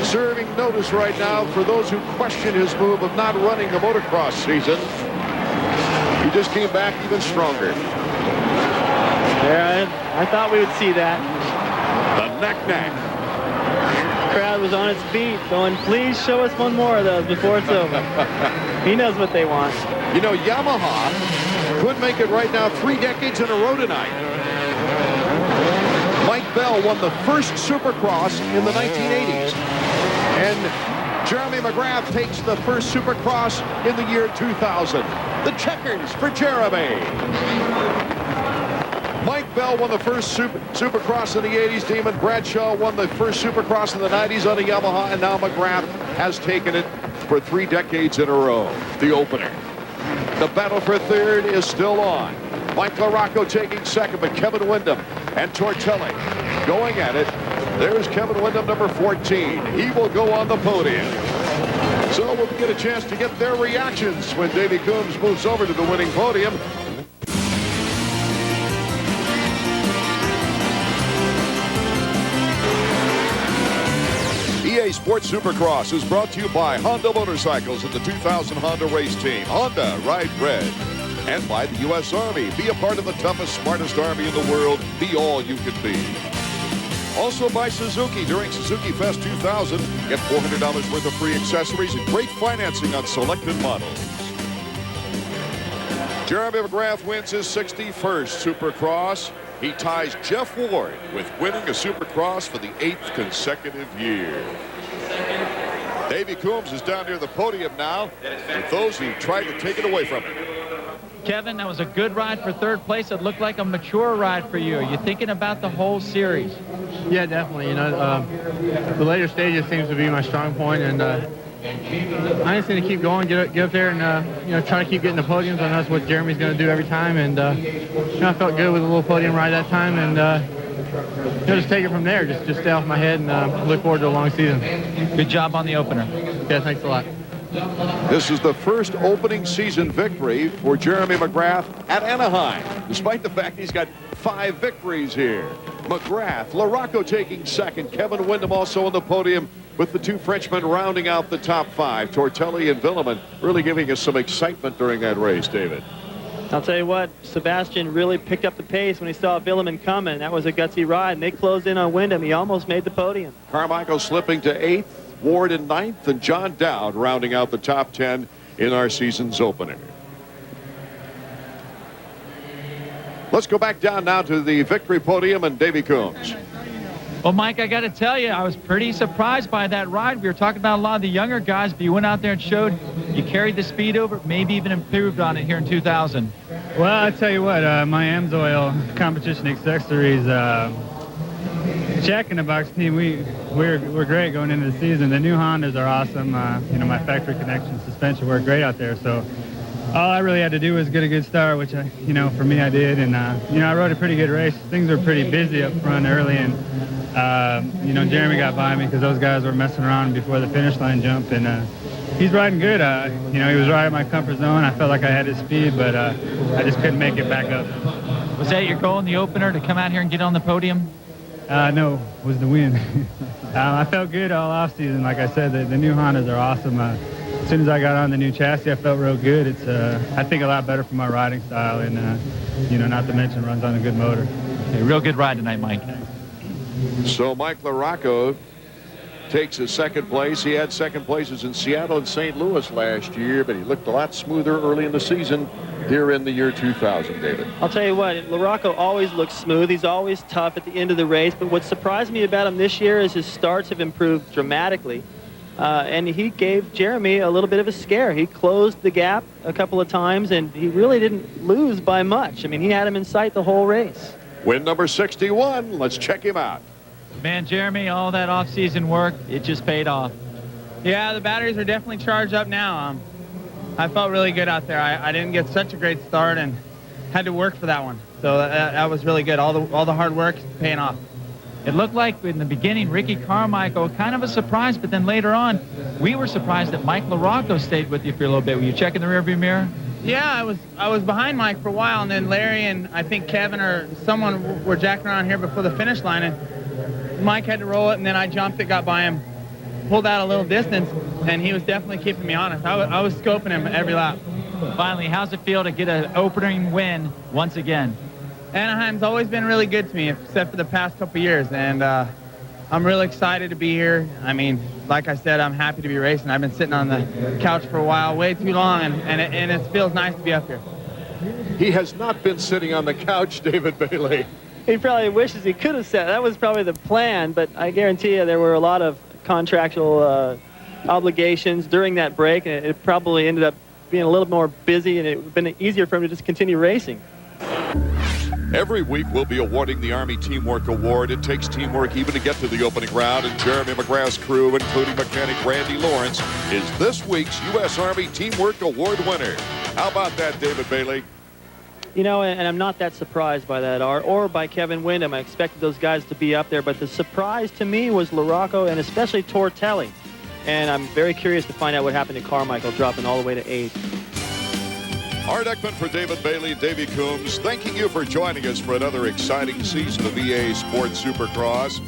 serving notice right now for those who question his move of not running the motocross season. He just came back even stronger. Yeah, I thought we would see that. The knack-knack. The crowd was on its feet going, please show us one more of those before it's over. He knows what they want. You know, Yamaha could make it right now 3 decades in a row tonight. Mike Bell won the first Supercross in the 1980s. And Jeremy McGrath takes the first Supercross in the year 2000. The checkers for Jeremy. Mike Bell won the first Supercross in the 80s. Damon Bradshaw won the first Supercross in the 90s on a Yamaha. And now McGrath has taken it for 3 decades in a row. The opener. The battle for third is still on. Mike LaRocco taking second, but Kevin Windham and Tortelli going at it. There's Kevin Windham, number 14. He will go on the podium. So we'll get a chance to get their reactions when Davey Coombs moves over to the winning podium. EA Sports Supercross is brought to you by Honda Motorcycles and the 2000 Honda Race Team. Honda, ride red. And by the U.S. Army. Be a part of the toughest, smartest Army in the world. Be all you can be. Also by Suzuki. During Suzuki Fest 2000, get $400 worth of free accessories and great financing on selected models. Jeremy McGrath wins his 61st Supercross. He ties Jeff Ward with winning a Supercross for the 8th consecutive year. Davey Coombs is down near the podium now with those who tried to take it away from him. Kevin, that was a good ride for third place. It looked like a mature ride for you. Are you thinking about the whole series? Yeah, definitely. You know, the later stages seems to be my strong point, and I'm just going to keep going, get up there, and you know, try to keep getting the podiums. I know that's what Jeremy's going to do every time, and you know, I felt good with a little podium ride that time, and you know, just take it from there. Just stay off my head, and look forward to a long season. Good job on the opener. Yeah, thanks a lot. This is the first opening season victory for Jeremy McGrath at Anaheim, despite the fact he's got 5 victories here. McGrath, LaRocco taking second, Kevin Windham also on the podium with the 2 Frenchmen rounding out the top 5. Tortelli and Villeman really giving us some excitement during that race, David. I'll tell you what, Sebastian really picked up the pace when he saw Villeman coming. That was a gutsy ride, and they closed in on Windham. He almost made the podium. Carmichael slipping to 8th. Ward in 9th, and John Dowd rounding out the top 10 in our season's opener. Let's go back down now to the victory podium and Davey Coombs. Well, Mike, I got to tell you, I was pretty surprised by that ride. We were talking about a lot of the younger guys, but you went out there and showed you carried the speed over, maybe even improved on it here in 2000. Well, I tell you what, my AMSOIL competition accessories Jack in the Box team, we're great going into the season. The new Hondas are awesome. You know, my factory connection suspension worked great out there. So all I really had to do was get a good start, which you know, for me I did. And you know, I rode a pretty good race. Things were pretty busy up front early, and you know, Jeremy got by me because those guys were messing around before the finish line jump. And he's riding good. You know, he was right in my comfort zone. I felt like I had his speed, but I just couldn't make it back up. Was that your goal in the opener, to come out here and get on the podium? No, was the win. I felt good all off season. Like I said, the new Hondas are awesome. As soon as I got on the new chassis, I felt real good. It's, I think, a lot better for my riding style, and you know, not to mention runs on a good motor. A real good ride tonight, Mike. So Mike LaRocco takes his second place. He had second places in Seattle and St. Louis last year, but he looked a lot smoother early in the season here in the year 2000, David. I'll tell you what, LaRocco always looks smooth. He's always tough at the end of the race, but what surprised me about him this year is his starts have improved dramatically. And he gave Jeremy a little bit of a scare. He closed the gap a couple of times, and he really didn't lose by much. I mean, he had him in sight the whole race. Win number 61. Let's check him out. Man, Jeremy, all that off-season work, it just paid off. Yeah, the batteries are definitely charged up now. I felt really good out there. I didn't get such a great start and had to work for that one. So that was really good. All the hard work paying off. It looked like in the beginning, Ricky Carmichael, kind of a surprise, but then later on, we were surprised that Mike LaRocco stayed with you for a little bit. Were you checking the rearview mirror? Yeah, I was behind Mike for a while, and then Larry and I think Kevin or someone were jacking around here before the finish line, and Mike had to roll it, and then I jumped it, got by him, pulled out a little distance, and he was definitely keeping me honest. I was scoping him every lap. Finally, how's it feel to get an opening win once again? Anaheim's always been really good to me, except for the past couple years, and I'm really excited to be here. I mean, like I said, I'm happy to be racing. I've been sitting on the couch for a while, way too long, and it feels nice to be up here. He has not been sitting on the couch, David Bailey. He probably wishes he could have said. That was probably the plan, but I guarantee you there were a lot of contractual obligations during that break, and it probably ended up being a little more busy, and it would have been easier for him to just continue racing. Every week we'll be awarding the Army Teamwork Award. It takes teamwork even to get to the opening round, and Jeremy McGrath's crew, including mechanic Randy Lawrence, is this week's U.S. Army Teamwork Award winner. How about that, David Bailey? You know, and I'm not that surprised by that, Art, or by Kevin Windham. I expected those guys to be up there, but the surprise to me was LaRocco and especially Tortelli. And I'm very curious to find out what happened to Carmichael, dropping all the way to 8th. Art Ekman for David Bailey and Davey Coombs, thanking you for joining us for another exciting season of EA Sports Supercross.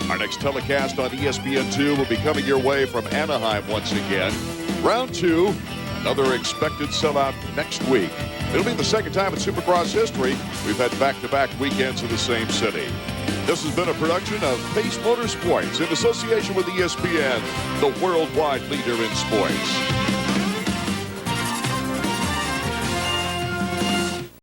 Our next telecast on ESPN2 will be coming your way from Anaheim once again. Round 2, another expected sellout next week. It'll be the second time in Supercross history we've had back-to-back weekends in the same city. This has been a production of Pace Motorsports in association with ESPN, the worldwide leader in sports.